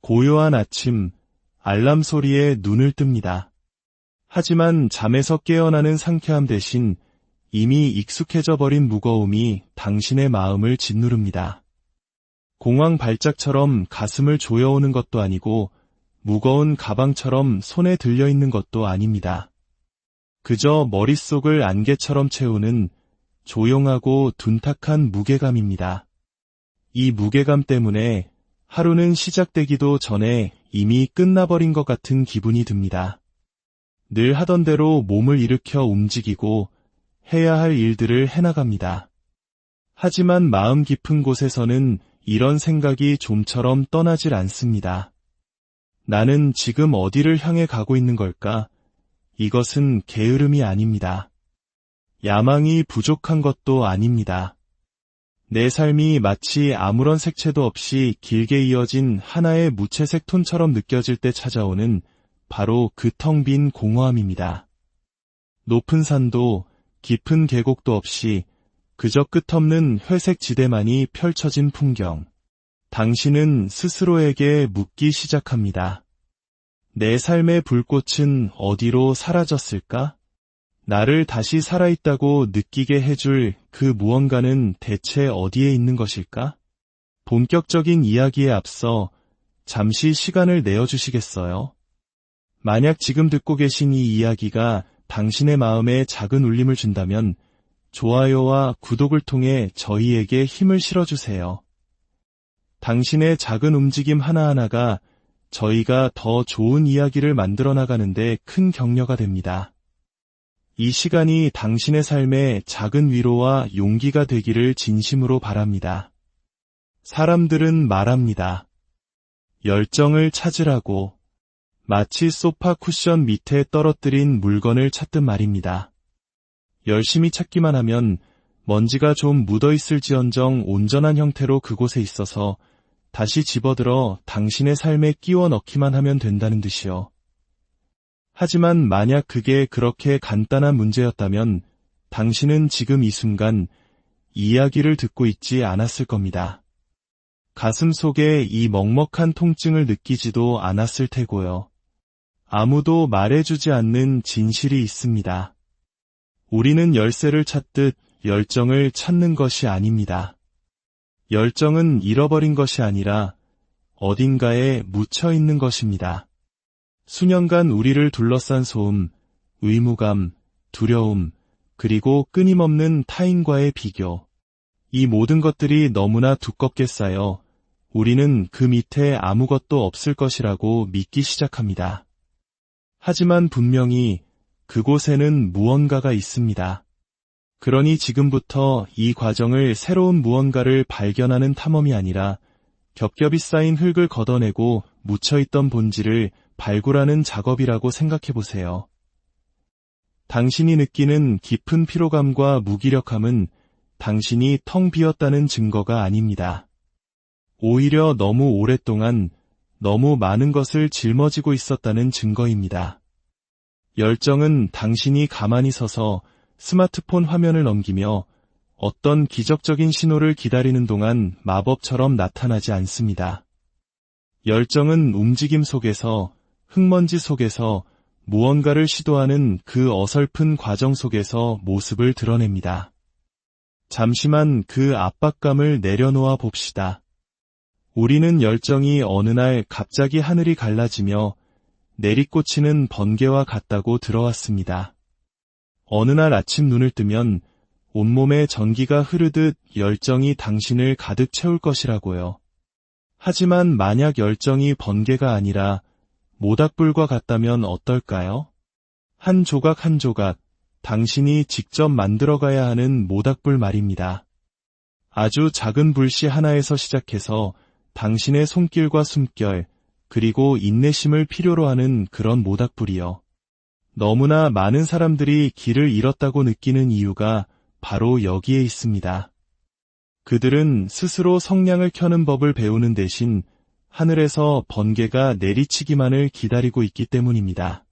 고요한 아침, 알람 소리에 눈을 뜹니다. 하지만 잠에서 깨어나는 상쾌함 대신 이미 익숙해져 버린 무거움이 당신의 마음을 짓누릅니다. 공황 발작처럼 가슴을 조여오는 것도 아니고 무거운 가방처럼 손에 들려있는 것도 아닙니다. 그저 머릿속을 안개처럼 채우는 조용하고 둔탁한 무게감입니다. 이 무게감 때문에 하루는 시작되기도 전에 이미 끝나버린 것 같은 기분이 듭니다. 늘 하던 대로 몸을 일으켜 움직이고 해야 할 일들을 해나갑니다. 하지만 마음 깊은 곳에서는 이런 생각이 좀처럼 떠나질 않습니다. 나는 지금 어디를 향해 가고 있는 걸까? 이것은 게으름이 아닙니다. 야망이 부족한 것도 아닙니다. 내 삶이 마치 아무런 색채도 없이 길게 이어진 하나의 무채색 톤처럼 느껴질 때 찾아오는 바로 그 텅 빈 공허함입니다. 높은 산도 깊은 계곡도 없이 그저 끝없는 회색 지대만이 펼쳐진 풍경. 당신은 스스로에게 묻기 시작합니다. 내 삶의 불꽃은 어디로 사라졌을까? 나를 다시 살아있다고 느끼게 해줄 그 무언가는 대체 어디에 있는 것일까? 본격적인 이야기에 앞서 잠시 시간을 내어주시겠어요? 만약 지금 듣고 계신 이 이야기가 당신의 마음에 작은 울림을 준다면 좋아요와 구독을 통해 저희에게 힘을 실어주세요. 당신의 작은 움직임 하나하나가 저희가 더 좋은 이야기를 만들어 나가는데 큰 격려가 됩니다. 이 시간이 당신의 삶에 작은 위로와 용기가 되기를 진심으로 바랍니다. 사람들은 말합니다. 열정을 찾으라고. 마치 소파 쿠션 밑에 떨어뜨린 물건을 찾듯 말입니다. 열심히 찾기만 하면 먼지가 좀 묻어있을지언정 온전한 형태로 그곳에 있어서 다시 집어들어 당신의 삶에 끼워 넣기만 하면 된다는 듯이요. 하지만 만약 그게 그렇게 간단한 문제였다면 당신은 지금 이 순간 이야기를 듣고 있지 않았을 겁니다. 가슴 속에 이 먹먹한 통증을 느끼지도 않았을 테고요. 아무도 말해주지 않는 진실이 있습니다. 우리는 열쇠를 찾듯 열정을 찾는 것이 아닙니다. 열정은 잃어버린 것이 아니라 어딘가에 묻혀 있는 것입니다. 수년간 우리를 둘러싼 소음, 의무감, 두려움, 그리고 끊임없는 타인과의 비교. 이 모든 것들이 너무나 두껍게 쌓여 우리는 그 밑에 아무것도 없을 것이라고 믿기 시작합니다. 하지만 분명히 그곳에는 무언가가 있습니다. 그러니 지금부터 이 과정을 새로운 무언가를 발견하는 탐험이 아니라 겹겹이 쌓인 흙을 걷어내고 묻혀있던 본질을 발굴하는 작업이라고 생각해보세요. 당신이 느끼는 깊은 피로감과 무기력함은 당신이 텅 비었다는 증거가 아닙니다. 오히려 너무 오랫동안 너무 많은 것을 짊어지고 있었다는 증거입니다. 열정은 당신이 가만히 서서 스마트폰 화면을 넘기며 어떤 기적적인 신호를 기다리는 동안 마법처럼 나타나지 않습니다. 열정은 움직임 속에서, 흙먼지 속에서 무언가를 시도하는 그 어설픈 과정 속에서 모습을 드러냅니다. 잠시만 그 압박감을 내려놓아 봅시다. 우리는 열정이 어느 날 갑자기 하늘이 갈라지며 내리꽂히는 번개와 같다고 들어왔습니다. 어느 날 아침 눈을 뜨면 온몸에 전기가 흐르듯 열정이 당신을 가득 채울 것이라고요. 하지만 만약 열정이 번개가 아니라 모닥불과 같다면 어떨까요? 한 조각 한 조각 당신이 직접 만들어가야 하는 모닥불 말입니다. 아주 작은 불씨 하나에서 시작해서 당신의 손길과 숨결, 그리고 인내심을 필요로 하는 그런 모닥불이요. 너무나 많은 사람들이 길을 잃었다고 느끼는 이유가 바로 여기에 있습니다. 그들은 스스로 성냥을 켜는 법을 배우는 대신 하늘에서 번개가 내리치기만을 기다리고 있기 때문입니다.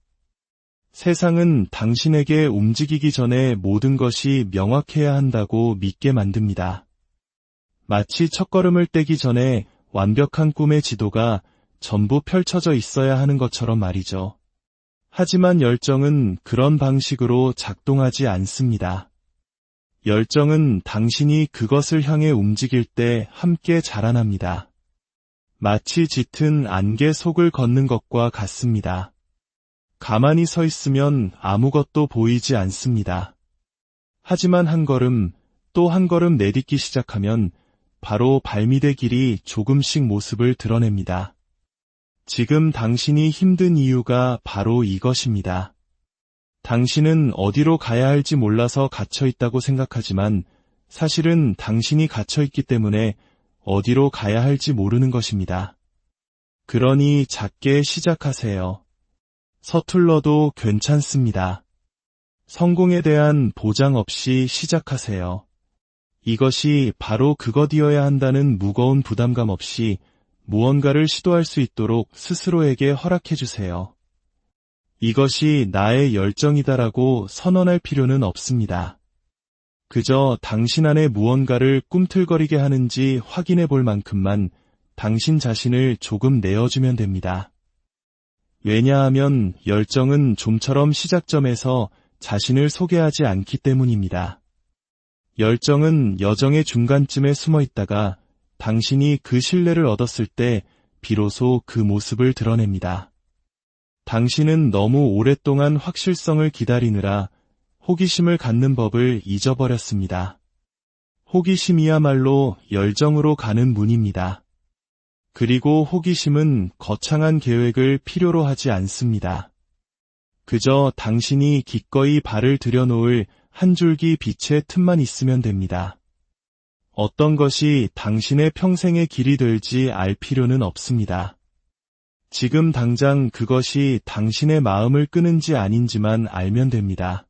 세상은 당신에게 움직이기 전에 모든 것이 명확해야 한다고 믿게 만듭니다. 마치 첫걸음을 떼기 전에 완벽한 꿈의 지도가 전부 펼쳐져 있어야 하는 것처럼 말이죠. 하지만 열정은 그런 방식으로 작동하지 않습니다. 열정은 당신이 그것을 향해 움직일 때 함께 자라납니다. 마치 짙은 안개 속을 걷는 것과 같습니다. 가만히 서 있으면 아무것도 보이지 않습니다. 하지만 한 걸음, 또 한 걸음 내딛기 시작하면 바로 발밑의 길이 조금씩 모습을 드러냅니다. 지금 당신이 힘든 이유가 바로 이것입니다. 당신은 어디로 가야 할지 몰라서 갇혀 있다고 생각하지만 사실은 당신이 갇혀 있기 때문에 어디로 가야 할지 모르는 것입니다. 그러니 작게 시작하세요. 서툴러도 괜찮습니다. 성공에 대한 보장 없이 시작하세요. 이것이 바로 그것이어야 한다는 무거운 부담감 없이 무언가를 시도할 수 있도록 스스로에게 허락해 주세요. 이것이 나의 열정이다라고 선언할 필요는 없습니다. 그저 당신 안에 무언가를 꿈틀거리게 하는지 확인해 볼 만큼만 당신 자신을 조금 내어주면 됩니다. 왜냐하면 열정은 좀처럼 시작점에서 자신을 소개하지 않기 때문입니다. 열정은 여정의 중간쯤에 숨어 있다가 당신이 그 신뢰를 얻었을 때 비로소 그 모습을 드러냅니다. 당신은 너무 오랫동안 확실성을 기다리느라 호기심을 갖는 법을 잊어버렸습니다. 호기심이야말로 열정으로 가는 문입니다. 그리고 호기심은 거창한 계획을 필요로 하지 않습니다. 그저 당신이 기꺼이 발을 들여놓을 한 줄기 빛의 틈만 있으면 됩니다. 어떤 것이 당신의 평생의 길이 될지 알 필요는 없습니다. 지금 당장 그것이 당신의 마음을 끄는지 아닌지만 알면 됩니다.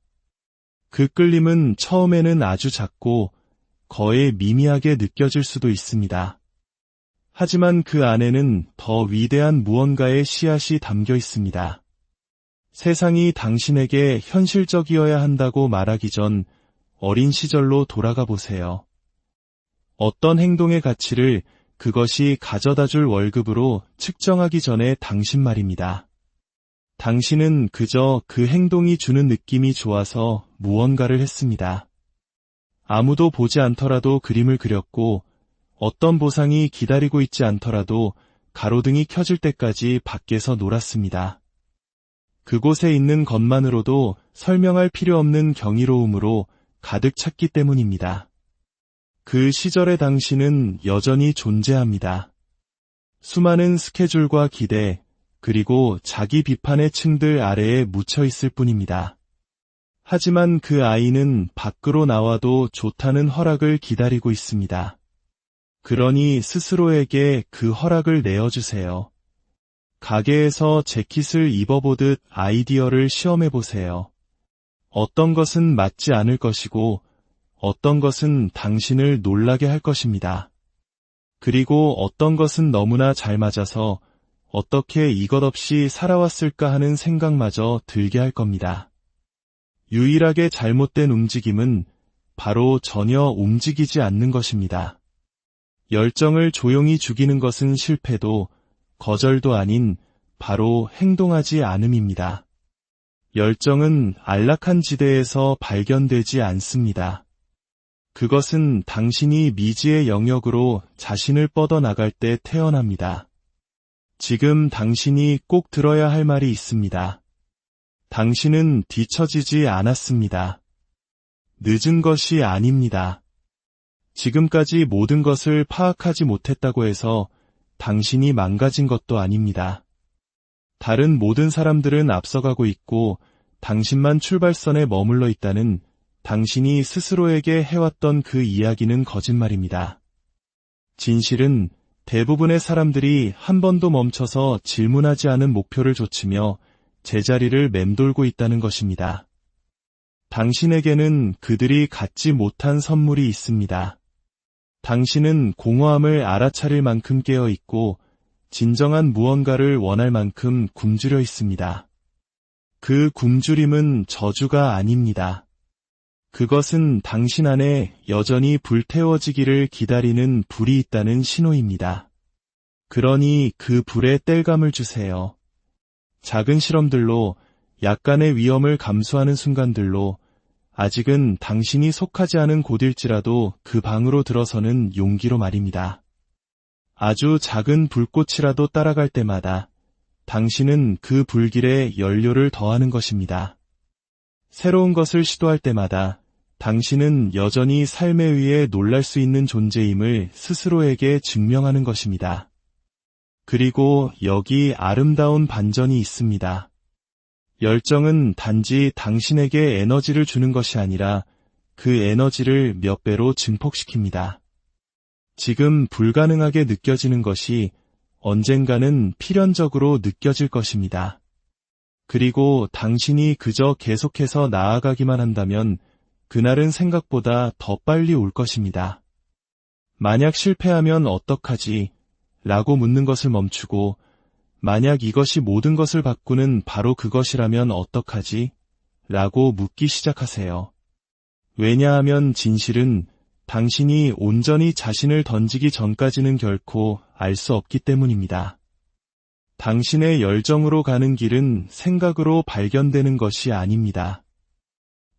그 끌림은 처음에는 아주 작고 거의 미미하게 느껴질 수도 있습니다. 하지만 그 안에는 더 위대한 무언가의 씨앗이 담겨 있습니다. 세상이 당신에게 현실적이어야 한다고 말하기 전 어린 시절로 돌아가 보세요. 어떤 행동의 가치를 그것이 가져다줄 월급으로 측정하기 전에 당신 말입니다. 당신은 그저 그 행동이 주는 느낌이 좋아서 무언가를 했습니다. 아무도 보지 않더라도 그림을 그렸고 어떤 보상이 기다리고 있지 않더라도 가로등이 켜질 때까지 밖에서 놀았습니다. 그곳에 있는 것만으로도 설명할 필요 없는 경이로움으로 가득 찼기 때문입니다. 그 시절의 당신은 여전히 존재합니다. 수많은 스케줄과 기대, 그리고 자기 비판의 층들 아래에 묻혀 있을 뿐입니다. 하지만 그 아이는 밖으로 나와도 좋다는 허락을 기다리고 있습니다. 그러니 스스로에게 그 허락을 내어주세요. 가게에서 재킷을 입어보듯 아이디어를 시험해보세요. 어떤 것은 맞지 않을 것이고 어떤 것은 당신을 놀라게 할 것입니다. 그리고 어떤 것은 너무나 잘 맞아서 어떻게 이것 없이 살아왔을까 하는 생각마저 들게 할 겁니다. 유일하게 잘못된 움직임은 바로 전혀 움직이지 않는 것입니다. 열정을 조용히 죽이는 것은 실패도 거절도 아닌 바로 행동하지 않음입니다. 열정은 안락한 지대에서 발견되지 않습니다. 그것은 당신이 미지의 영역으로 자신을 뻗어나갈 때 태어납니다. 지금 당신이 꼭 들어야 할 말이 있습니다. 당신은 뒤처지지 않았습니다. 늦은 것이 아닙니다. 지금까지 모든 것을 파악하지 못했다고 해서 당신이 망가진 것도 아닙니다. 다른 모든 사람들은 앞서가고 있고 당신만 출발선에 머물러 있다는 당신이 스스로에게 해왔던 그 이야기는 거짓말입니다. 진실은 대부분의 사람들이 한 번도 멈춰서 질문하지 않은 목표를 좇으며 제자리를 맴돌고 있다는 것입니다. 당신에게는 그들이 갖지 못한 선물이 있습니다. 당신은 공허함을 알아차릴 만큼 깨어 있고 진정한 무언가를 원할 만큼 굶주려 있습니다. 그 굶주림은 저주가 아닙니다. 그것은 당신 안에 여전히 불태워지기를 기다리는 불이 있다는 신호입니다. 그러니 그 불에 땔감을 주세요. 작은 실험들로 약간의 위험을 감수하는 순간들로 아직은 당신이 속하지 않은 곳일지라도 그 방으로 들어서는 용기로 말입니다. 아주 작은 불꽃이라도 따라갈 때마다 당신은 그 불길에 연료를 더하는 것입니다. 새로운 것을 시도할 때마다 당신은 여전히 삶에 의해 놀랄 수 있는 존재임을 스스로에게 증명하는 것입니다. 그리고 여기 아름다운 반전이 있습니다. 열정은 단지 당신에게 에너지를 주는 것이 아니라 그 에너지를 몇 배로 증폭시킵니다. 지금 불가능하게 느껴지는 것이 언젠가는 필연적으로 느껴질 것입니다. 그리고 당신이 그저 계속해서 나아가기만 한다면 그날은 생각보다 더 빨리 올 것입니다. 만약 실패하면 어떡하지? 라고 묻는 것을 멈추고 만약 이것이 모든 것을 바꾸는 바로 그것이라면 어떡하지? 라고 묻기 시작하세요. 왜냐하면 진실은 당신이 온전히 자신을 던지기 전까지는 결코 알 수 없기 때문입니다. 당신의 열정으로 가는 길은 생각으로 발견되는 것이 아닙니다.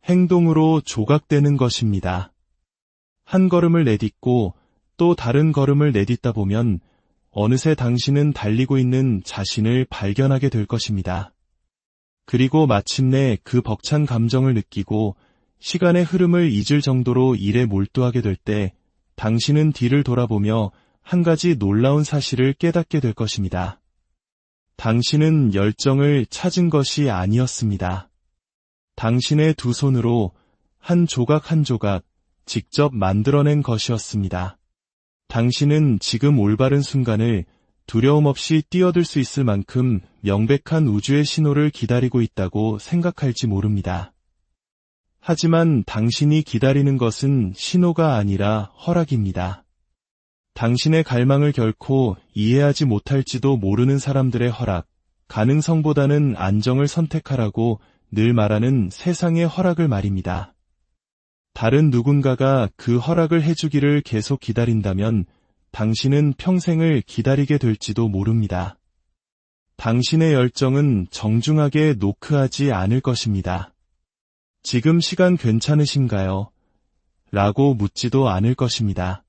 행동으로 조각되는 것입니다. 한 걸음을 내딛고 또 다른 걸음을 내딛다 보면 어느새 당신은 달리고 있는 자신을 발견하게 될 것입니다. 그리고 마침내 그 벅찬 감정을 느끼고 시간의 흐름을 잊을 정도로 일에 몰두하게 될 때 당신은 뒤를 돌아보며 한 가지 놀라운 사실을 깨닫게 될 것입니다. 당신은 열정을 찾은 것이 아니었습니다. 당신의 두 손으로 한 조각 한 조각 직접 만들어낸 것이었습니다. 당신은 지금 올바른 순간을 두려움 없이 뛰어들 수 있을 만큼 명백한 우주의 신호를 기다리고 있다고 생각할지 모릅니다. 하지만 당신이 기다리는 것은 신호가 아니라 허락입니다. 당신의 갈망을 결코 이해하지 못할지도 모르는 사람들의 허락, 가능성보다는 안정을 선택하라고 늘 말하는 세상의 허락을 말입니다. 다른 누군가가 그 허락을 해주기를 계속 기다린다면 당신은 평생을 기다리게 될지도 모릅니다. 당신의 열정은 정중하게 노크하지 않을 것입니다. 지금 시간 괜찮으신가요? 라고 묻지도 않을 것입니다.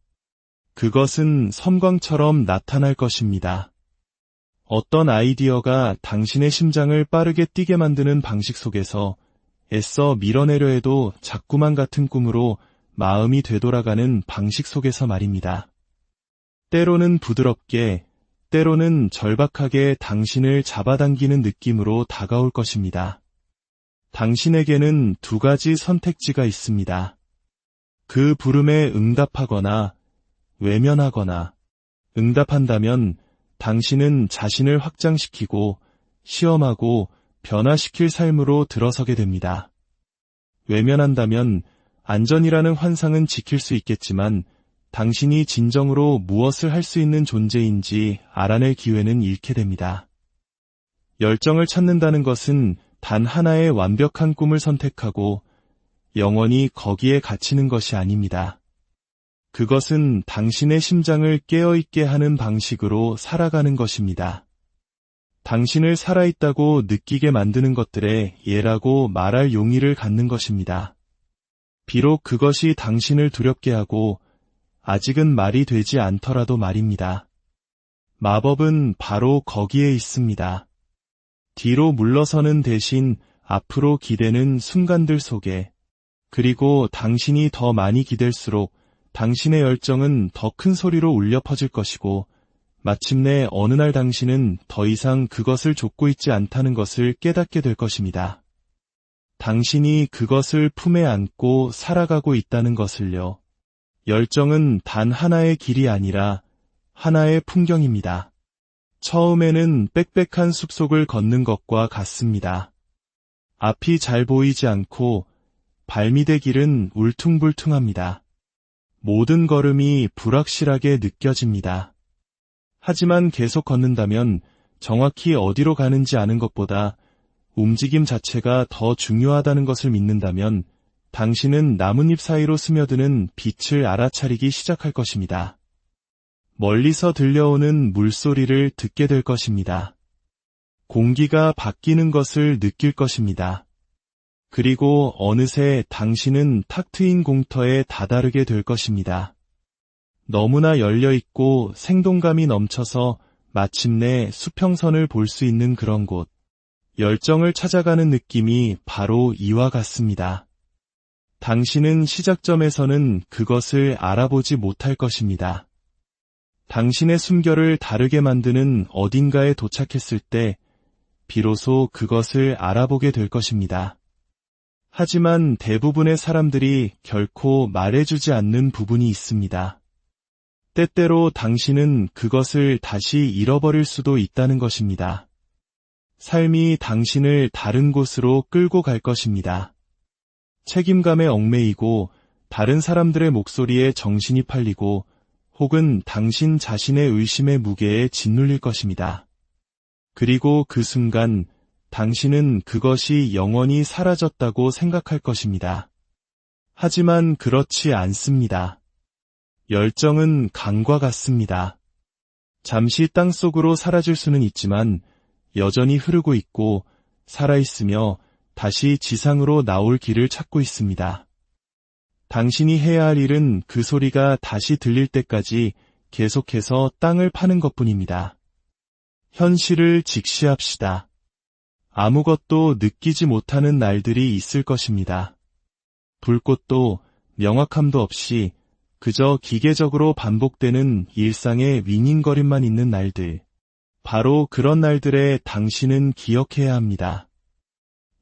그것은 섬광처럼 나타날 것입니다. 어떤 아이디어가 당신의 심장을 빠르게 뛰게 만드는 방식 속에서 애써 밀어내려 해도 자꾸만 같은 꿈으로 마음이 되돌아가는 방식 속에서 말입니다. 때로는 부드럽게, 때로는 절박하게 당신을 잡아당기는 느낌으로 다가올 것입니다. 당신에게는 두 가지 선택지가 있습니다. 그 부름에 응답하거나 외면하거나 응답한다면 당신은 자신을 확장시키고 시험하고 변화시킬 삶으로 들어서게 됩니다. 외면한다면 안전이라는 환상은 지킬 수 있겠지만 당신이 진정으로 무엇을 할 수 있는 존재인지 알아낼 기회는 잃게 됩니다. 열정을 찾는다는 것은 단 하나의 완벽한 꿈을 선택하고 영원히 거기에 갇히는 것이 아닙니다. 그것은 당신의 심장을 깨어있게 하는 방식으로 살아가는 것입니다. 당신을 살아있다고 느끼게 만드는 것들의 예라고 말할 용의를 갖는 것입니다. 비록 그것이 당신을 두렵게 하고 아직은 말이 되지 않더라도 말입니다. 마법은 바로 거기에 있습니다. 뒤로 물러서는 대신 앞으로 기대는 순간들 속에, 그리고 당신이 더 많이 기댈수록 당신의 열정은 더 큰 소리로 울려 퍼질 것이고 마침내 어느 날 당신은 더 이상 그것을 좇고 있지 않다는 것을 깨닫게 될 것입니다. 당신이 그것을 품에 안고 살아가고 있다는 것을요. 열정은 단 하나의 길이 아니라 하나의 풍경입니다. 처음에는 빽빽한 숲속을 걷는 것과 같습니다. 앞이 잘 보이지 않고 발밑의 길은 울퉁불퉁합니다. 모든 걸음이 불확실하게 느껴집니다. 하지만 계속 걷는다면 정확히 어디로 가는지 아는 것보다 움직임 자체가 더 중요하다는 것을 믿는다면 당신은 나뭇잎 사이로 스며드는 빛을 알아차리기 시작할 것입니다. 멀리서 들려오는 물소리를 듣게 될 것입니다. 공기가 바뀌는 것을 느낄 것입니다. 그리고 어느새 당신은 탁 트인 공터에 다다르게 될 것입니다. 너무나 열려있고 생동감이 넘쳐서 마침내 수평선을 볼 수 있는 그런 곳. 열정을 찾아가는 느낌이 바로 이와 같습니다. 당신은 시작점에서는 그것을 알아보지 못할 것입니다. 당신의 숨결을 다르게 만드는 어딘가에 도착했을 때 비로소 그것을 알아보게 될 것입니다. 하지만 대부분의 사람들이 결코 말해주지 않는 부분이 있습니다. 때때로 당신은 그것을 다시 잃어버릴 수도 있다는 것입니다. 삶이 당신을 다른 곳으로 끌고 갈 것입니다. 책임감에 얽매이고 다른 사람들의 목소리에 정신이 팔리고 혹은 당신 자신의 의심의 무게에 짓눌릴 것입니다. 그리고 그 순간 당신은 그것이 영원히 사라졌다고 생각할 것입니다. 하지만 그렇지 않습니다. 열정은 강과 같습니다. 잠시 땅속으로 사라질 수는 있지만 여전히 흐르고 있고 살아있으며 다시 지상으로 나올 길을 찾고 있습니다. 당신이 해야 할 일은 그 소리가 다시 들릴 때까지 계속해서 땅을 파는 것뿐입니다. 현실을 직시합시다. 아무것도 느끼지 못하는 날들이 있을 것입니다. 불꽃도 명확함도 없이 그저 기계적으로 반복되는 일상의 윙윙거림만 있는 날들. 바로 그런 날들에 당신은 기억해야 합니다.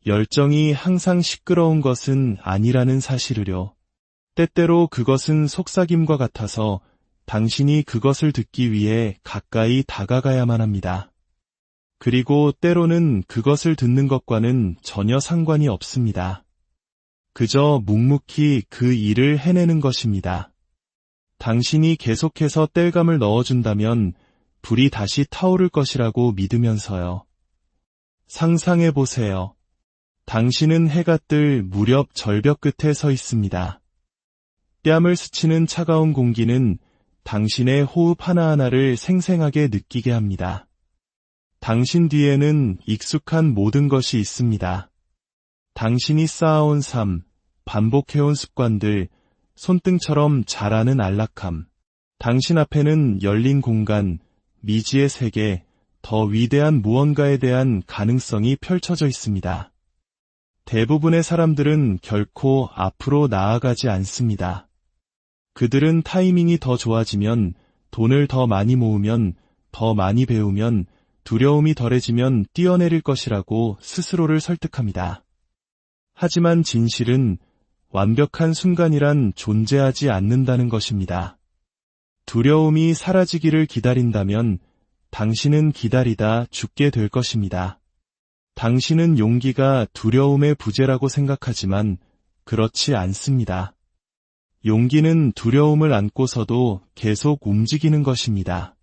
열정이 항상 시끄러운 것은 아니라는 사실을요. 때때로 그것은 속삭임과 같아서 당신이 그것을 듣기 위해 가까이 다가가야만 합니다. 그리고 때로는 그것을 듣는 것과는 전혀 상관이 없습니다. 그저 묵묵히 그 일을 해내는 것입니다. 당신이 계속해서 땔감을 넣어준다면 불이 다시 타오를 것이라고 믿으면서요. 상상해보세요. 당신은 해가 뜰 무렵 절벽 끝에 서 있습니다. 뺨을 스치는 차가운 공기는 당신의 호흡 하나하나를 생생하게 느끼게 합니다. 당신 뒤에는 익숙한 모든 것이 있습니다. 당신이 쌓아온 삶, 반복해온 습관들, 손등처럼 자라는 안락함. 당신 앞에는 열린 공간, 미지의 세계, 더 위대한 무언가에 대한 가능성이 펼쳐져 있습니다. 대부분의 사람들은 결코 앞으로 나아가지 않습니다. 그들은 타이밍이 더 좋아지면, 돈을 더 많이 모으면, 더 많이 배우면, 두려움이 덜해지면 뛰어내릴 것이라고 스스로를 설득합니다. 하지만 진실은 완벽한 순간이란 존재하지 않는다는 것입니다. 두려움이 사라지기를 기다린다면 당신은 기다리다 죽게 될 것입니다. 당신은 용기가 두려움의 부재라고 생각하지만 그렇지 않습니다. 용기는 두려움을 안고서도 계속 움직이는 것입니다.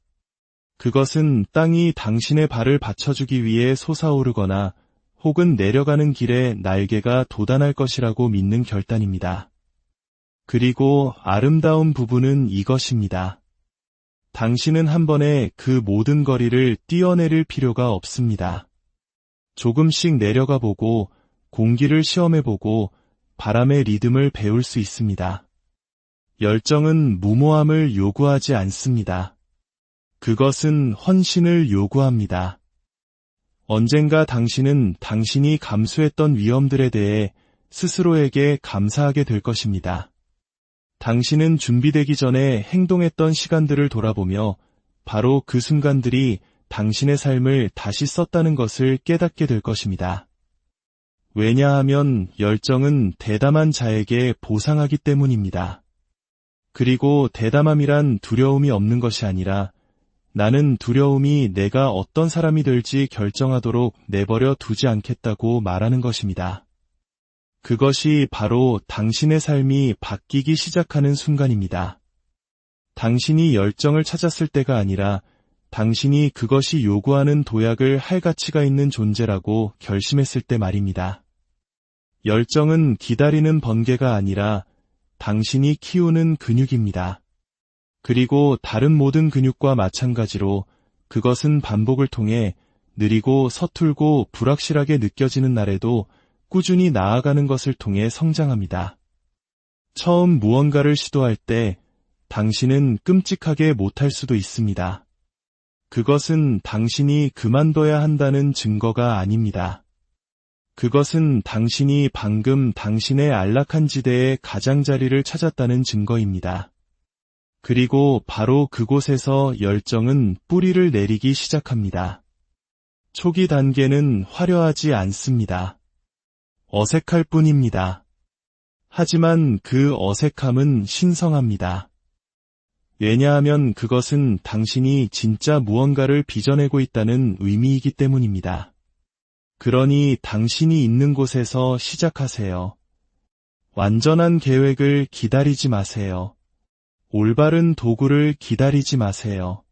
그것은 땅이 당신의 발을 받쳐주기 위해 솟아오르거나 혹은 내려가는 길에 날개가 돋아날 것이라고 믿는 결단입니다. 그리고 아름다운 부분은 이것입니다. 당신은 한 번에 그 모든 거리를 뛰어내릴 필요가 없습니다. 조금씩 내려가 보고 공기를 시험해보고 바람의 리듬을 배울 수 있습니다. 열정은 무모함을 요구하지 않습니다. 그것은 헌신을 요구합니다. 언젠가 당신은 당신이 감수했던 위험들에 대해 스스로에게 감사하게 될 것입니다. 당신은 준비되기 전에 행동했던 시간들을 돌아보며 바로 그 순간들이 당신의 삶을 다시 썼다는 것을 깨닫게 될 것입니다. 왜냐하면 열정은 대담한 자에게 보상하기 때문입니다. 그리고 대담함이란 두려움이 없는 것이 아니라 나는 두려움이 내가 어떤 사람이 될지 결정하도록 내버려 두지 않겠다고 말하는 것입니다. 그것이 바로 당신의 삶이 바뀌기 시작하는 순간입니다. 당신이 열정을 찾았을 때가 아니라 당신이 그것이 요구하는 도약을 할 가치가 있는 존재라고 결심했을 때 말입니다. 열정은 기다리는 번개가 아니라 당신이 키우는 근육입니다. 그리고 다른 모든 근육과 마찬가지로 그것은 반복을 통해 느리고 서툴고 불확실하게 느껴지는 날에도 꾸준히 나아가는 것을 통해 성장합니다. 처음 무언가를 시도할 때 당신은 끔찍하게 못할 수도 있습니다. 그것은 당신이 그만둬야 한다는 증거가 아닙니다. 그것은 당신이 방금 당신의 안락한 지대의 가장자리를 찾았다는 증거입니다. 그리고 바로 그곳에서 열정은 뿌리를 내리기 시작합니다. 초기 단계는 화려하지 않습니다. 어색할 뿐입니다. 하지만 그 어색함은 신성합니다. 왜냐하면 그것은 당신이 진짜 무언가를 빚어내고 있다는 의미이기 때문입니다. 그러니 당신이 있는 곳에서 시작하세요. 완전한 계획을 기다리지 마세요. 올바른 도구를 기다리지 마세요.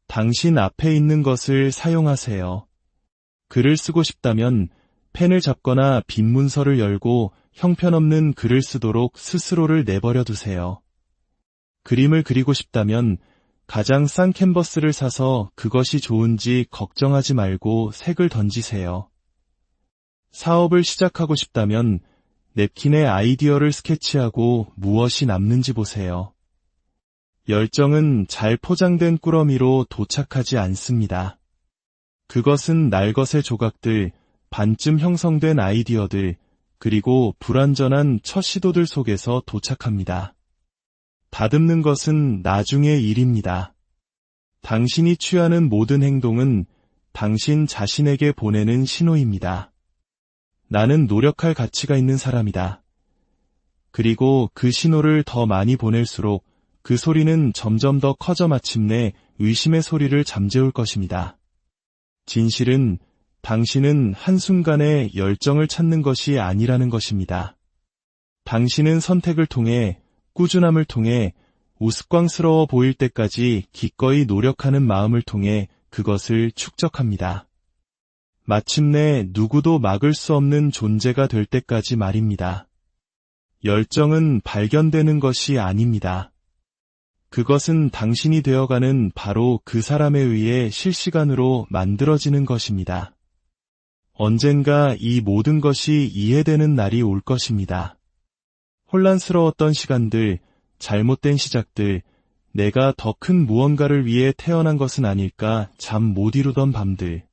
당신 앞에 있는 것을 사용하세요. 글을 쓰고 싶다면 펜을 잡거나 빈 문서를 열고 형편없는 글을 쓰도록 스스로를 내버려 두세요. 그림을 그리고 싶다면 가장 싼 캔버스를 사서 그것이 좋은지 걱정하지 말고 색을 던지세요. 사업을 시작하고 싶다면 냅킨에 아이디어를 스케치하고 무엇이 남는지 보세요. 열정은 잘 포장된 꾸러미로 도착하지 않습니다. 그것은 날것의 조각들, 반쯤 형성된 아이디어들, 그리고 불완전한 첫 시도들 속에서 도착합니다. 다듬는 것은 나중의 일입니다. 당신이 취하는 모든 행동은 당신 자신에게 보내는 신호입니다. 나는 노력할 가치가 있는 사람이다. 그리고 그 신호를 더 많이 보낼수록 그 소리는 점점 더 커져 마침내 의심의 소리를 잠재울 것입니다. 진실은 당신은 한순간에 열정을 찾는 것이 아니라는 것입니다. 당신은 선택을 통해 꾸준함을 통해 우스꽝스러워 보일 때까지 기꺼이 노력하는 마음을 통해 그것을 축적합니다. 마침내 누구도 막을 수 없는 존재가 될 때까지 말입니다. 열정은 발견되는 것이 아닙니다. 그것은 당신이 되어가는 바로 그 사람에 의해 실시간으로 만들어지는 것입니다. 언젠가 이 모든 것이 이해되는 날이 올 것입니다. 혼란스러웠던 시간들, 잘못된 시작들, 내가 더 큰 무언가를 위해 태어난 것은 아닐까 잠 못 이루던 밤들.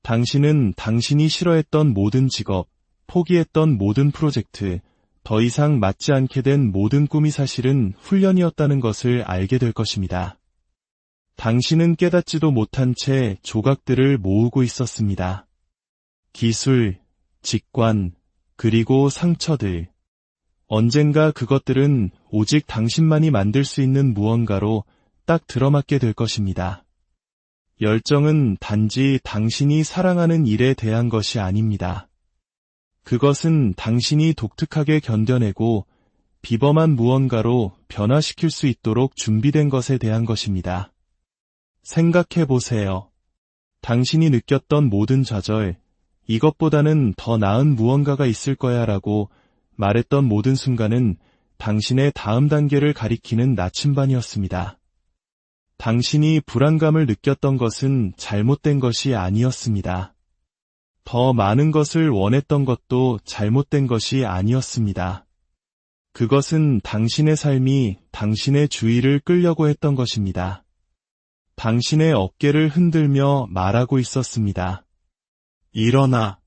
당신은 당신이 싫어했던 모든 직업, 포기했던 모든 프로젝트, 더 이상 맞지 않게 된 모든 꿈이 사실은 훈련이었다는 것을 알게 될 것입니다. 당신은 깨닫지도 못한 채 조각들을 모으고 있었습니다. 기술, 직관, 그리고 상처들. 언젠가 그것들은 오직 당신만이 만들 수 있는 무언가로 딱 들어맞게 될 것입니다. 열정은 단지 당신이 사랑하는 일에 대한 것이 아닙니다. 그것은 당신이 독특하게 견뎌내고 비범한 무언가로 변화시킬 수 있도록 준비된 것에 대한 것입니다. 생각해 보세요. 당신이 느꼈던 모든 좌절, 이것보다는 더 나은 무언가가 있을 거야 라고 말했던 모든 순간은 당신의 다음 단계를 가리키는 나침반이었습니다. 당신이 불안감을 느꼈던 것은 잘못된 것이 아니었습니다. 더 많은 것을 원했던 것도 잘못된 것이 아니었습니다. 그것은 당신의 삶이 당신의 주의를 끌려고 했던 것입니다. 당신의 어깨를 흔들며 말하고 있었습니다. 일어나.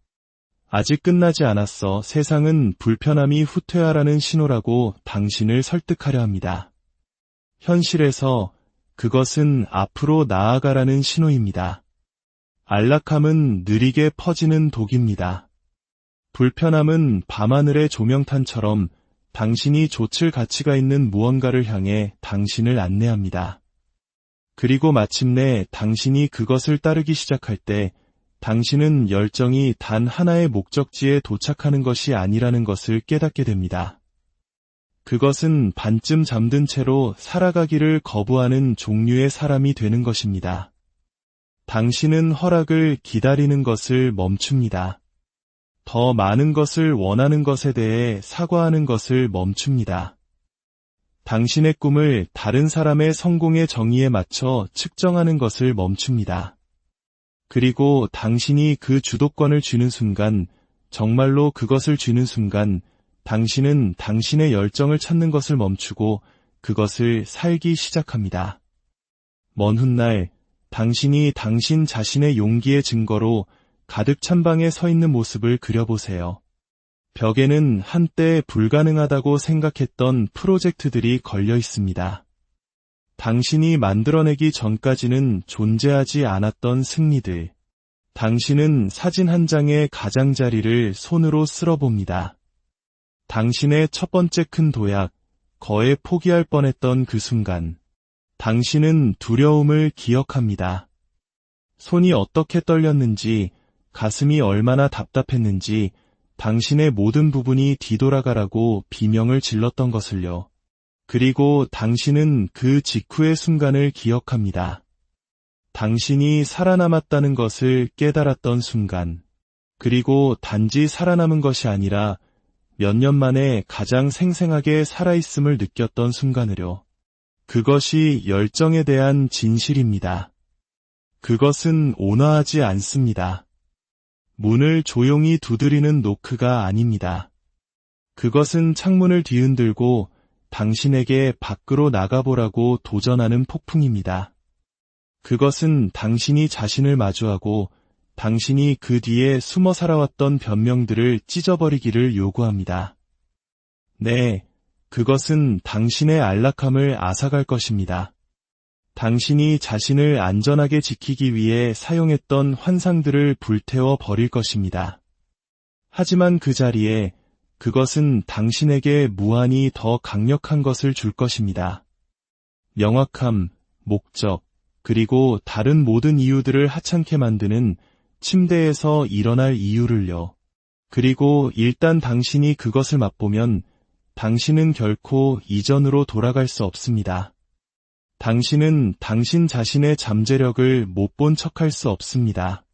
아직 끝나지 않았어. 세상은 불편함이 후퇴하라는 신호라고 당신을 설득하려 합니다. 현실에서 그것은 앞으로 나아가라는 신호입니다. 안락함은 느리게 퍼지는 독입니다. 불편함은 밤하늘의 조명탄처럼 당신이 좇을 가치가 있는 무언가를 향해 당신을 안내합니다. 그리고 마침내 당신이 그것을 따르기 시작할 때 당신은 열정이 단 하나의 목적지에 도착하는 것이 아니라는 것을 깨닫게 됩니다. 그것은 반쯤 잠든 채로 살아가기를 거부하는 종류의 사람이 되는 것입니다. 당신은 허락을 기다리는 것을 멈춥니다. 더 많은 것을 원하는 것에 대해 사과하는 것을 멈춥니다. 당신의 꿈을 다른 사람의 성공의 정의에 맞춰 측정하는 것을 멈춥니다. 그리고 당신이 그 주도권을 쥐는 순간, 정말로 그것을 쥐는 순간, 당신은 당신의 열정을 찾는 것을 멈추고 그것을 살기 시작합니다. 먼 훗날, 당신이 당신 자신의 용기의 증거로 가득 찬 방에 서 있는 모습을 그려보세요. 벽에는 한때 불가능하다고 생각했던 프로젝트들이 걸려 있습니다. 당신이 만들어내기 전까지는 존재하지 않았던 승리들. 당신은 사진 한 장의 가장자리를 손으로 쓸어봅니다. 당신의 첫 번째 큰 도약, 거의 포기할 뻔했던 그 순간. 당신은 두려움을 기억합니다. 손이 어떻게 떨렸는지, 가슴이 얼마나 답답했는지, 당신의 모든 부분이 뒤돌아가라고 비명을 질렀던 것을요. 그리고 당신은 그 직후의 순간을 기억합니다. 당신이 살아남았다는 것을 깨달았던 순간. 그리고 단지 살아남은 것이 아니라 몇 년 만에 가장 생생하게 살아있음을 느꼈던 순간으로. 그것이 열정에 대한 진실입니다. 그것은 온화하지 않습니다. 문을 조용히 두드리는 노크가 아닙니다. 그것은 창문을 뒤흔들고 당신에게 밖으로 나가보라고 도전하는 폭풍입니다. 그것은 당신이 자신을 마주하고 당신이 그 뒤에 숨어 살아왔던 변명들을 찢어버리기를 요구합니다. 네, 그것은 당신의 안락함을 앗아갈 것입니다. 당신이 자신을 안전하게 지키기 위해 사용했던 환상들을 불태워 버릴 것입니다. 하지만 그 자리에 그것은 당신에게 무한히 더 강력한 것을 줄 것입니다. 명확함, 목적, 그리고 다른 모든 이유들을 하찮게 만드는 침대에서 일어날 이유를요. 그리고 일단 당신이 그것을 맛보면 당신은 결코 이전으로 돌아갈 수 없습니다. 당신은 당신 자신의 잠재력을 못 본 척할 수 없습니다.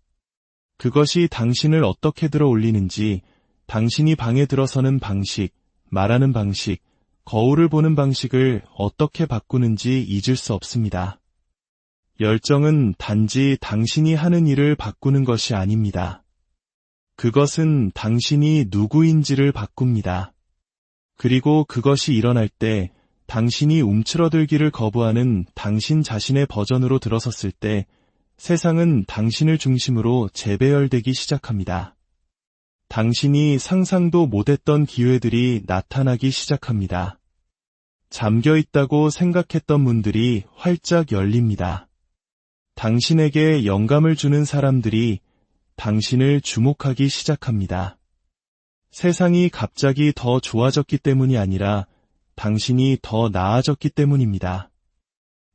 그것이 당신을 어떻게 들어 올리는지, 당신이 방에 들어서는 방식, 말하는 방식, 거울을 보는 방식을 어떻게 바꾸는지 잊을 수 없습니다. 열정은 단지 당신이 하는 일을 바꾸는 것이 아닙니다. 그것은 당신이 누구인지를 바꿉니다. 그리고 그것이 일어날 때 당신이 움츠러들기를 거부하는 당신 자신의 버전으로 들어섰을 때 세상은 당신을 중심으로 재배열되기 시작합니다. 당신이 상상도 못했던 기회들이 나타나기 시작합니다. 잠겨있다고 생각했던 문들이 활짝 열립니다. 당신에게 영감을 주는 사람들이 당신을 주목하기 시작합니다. 세상이 갑자기 더 좋아졌기 때문이 아니라 당신이 더 나아졌기 때문입니다.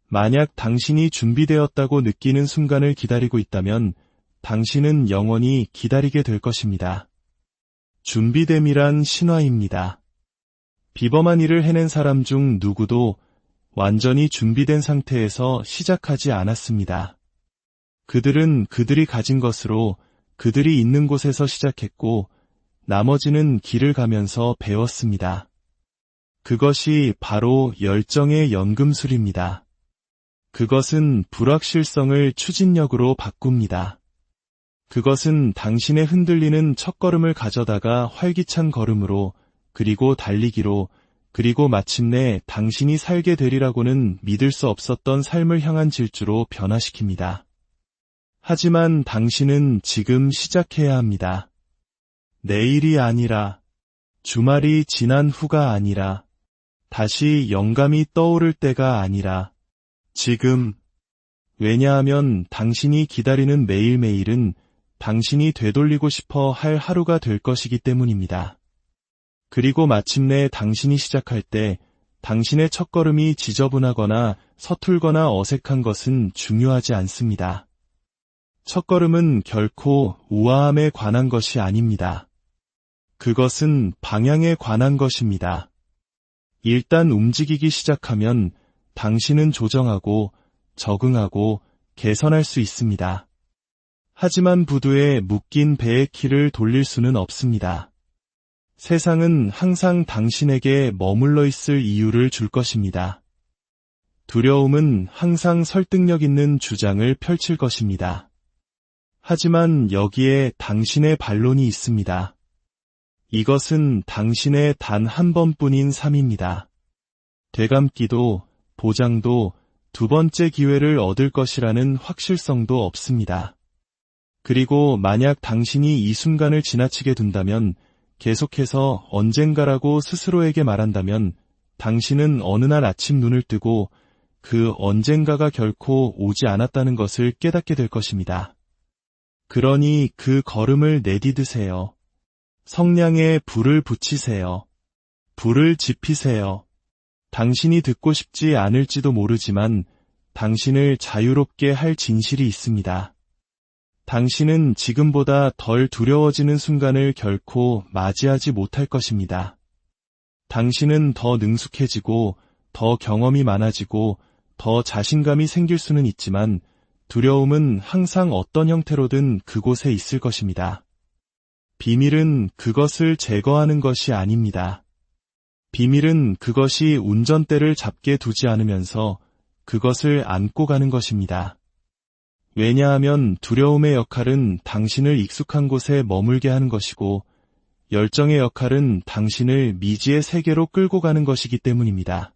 만약 당신이 준비되었다고 느끼는 순간을 기다리고 있다면 당신은 영원히 기다리게 될 것입니다. 준비됨이란 신화입니다. 비범한 일을 해낸 사람 중 누구도 완전히 준비된 상태에서 시작하지 않았습니다. 그들은 그들이 가진 것으로 그들이 있는 곳에서 시작했고 나머지는 길을 가면서 배웠습니다. 그것이 바로 열정의 연금술입니다. 그것은 불확실성을 추진력으로 바꿉니다. 그것은 당신의 흔들리는 첫걸음을 가져다가 활기찬 걸음으로, 그리고 달리기로, 그리고 마침내 당신이 살게 되리라고는 믿을 수 없었던 삶을 향한 질주로 변화시킵니다. 하지만 당신은 지금 시작해야 합니다. 내일이 아니라, 주말이 지난 후가 아니라, 다시 영감이 떠오를 때가 아니라, 지금. 왜냐하면 당신이 기다리는 매일매일은 당신이 되돌리고 싶어 할 하루가 될 것이기 때문입니다. 그리고 마침내 당신이 시작할 때 당신의 첫걸음이 지저분하거나 서툴거나 어색한 것은 중요하지 않습니다. 첫걸음은 결코 우아함에 관한 것이 아닙니다. 그것은 방향에 관한 것입니다. 일단 움직이기 시작하면 당신은 조정하고 적응하고 개선할 수 있습니다. 하지만 부두에 묶인 배의 키를 돌릴 수는 없습니다. 세상은 항상 당신에게 머물러 있을 이유를 줄 것입니다. 두려움은 항상 설득력 있는 주장을 펼칠 것입니다. 하지만 여기에 당신의 반론이 있습니다. 이것은 당신의 단 한 번뿐인 삶입니다. 되감기도, 보장도, 두 번째 기회를 얻을 것이라는 확실성도 없습니다. 그리고 만약 당신이 이 순간을 지나치게 둔다면, 계속해서 언젠가라고 스스로에게 말한다면, 당신은 어느 날 아침 눈을 뜨고 그 언젠가가 결코 오지 않았다는 것을 깨닫게 될 것입니다. 그러니 그 걸음을 내디드세요. 성냥에 불을 붙이세요. 불을 지피세요. 당신이 듣고 싶지 않을지도 모르지만 당신을 자유롭게 할 진실이 있습니다. 당신은 지금보다 덜 두려워지는 순간을 결코 맞이하지 못할 것입니다. 당신은 더 능숙해지고 더 경험이 많아지고 더 자신감이 생길 수는 있지만 두려움은 항상 어떤 형태로든 그곳에 있을 것입니다. 비밀은 그것을 제거하는 것이 아닙니다. 비밀은 그것이 운전대를 잡게 두지 않으면서 그것을 안고 가는 것입니다. 왜냐하면 두려움의 역할은 당신을 익숙한 곳에 머물게 하는 것이고 열정의 역할은 당신을 미지의 세계로 끌고 가는 것이기 때문입니다.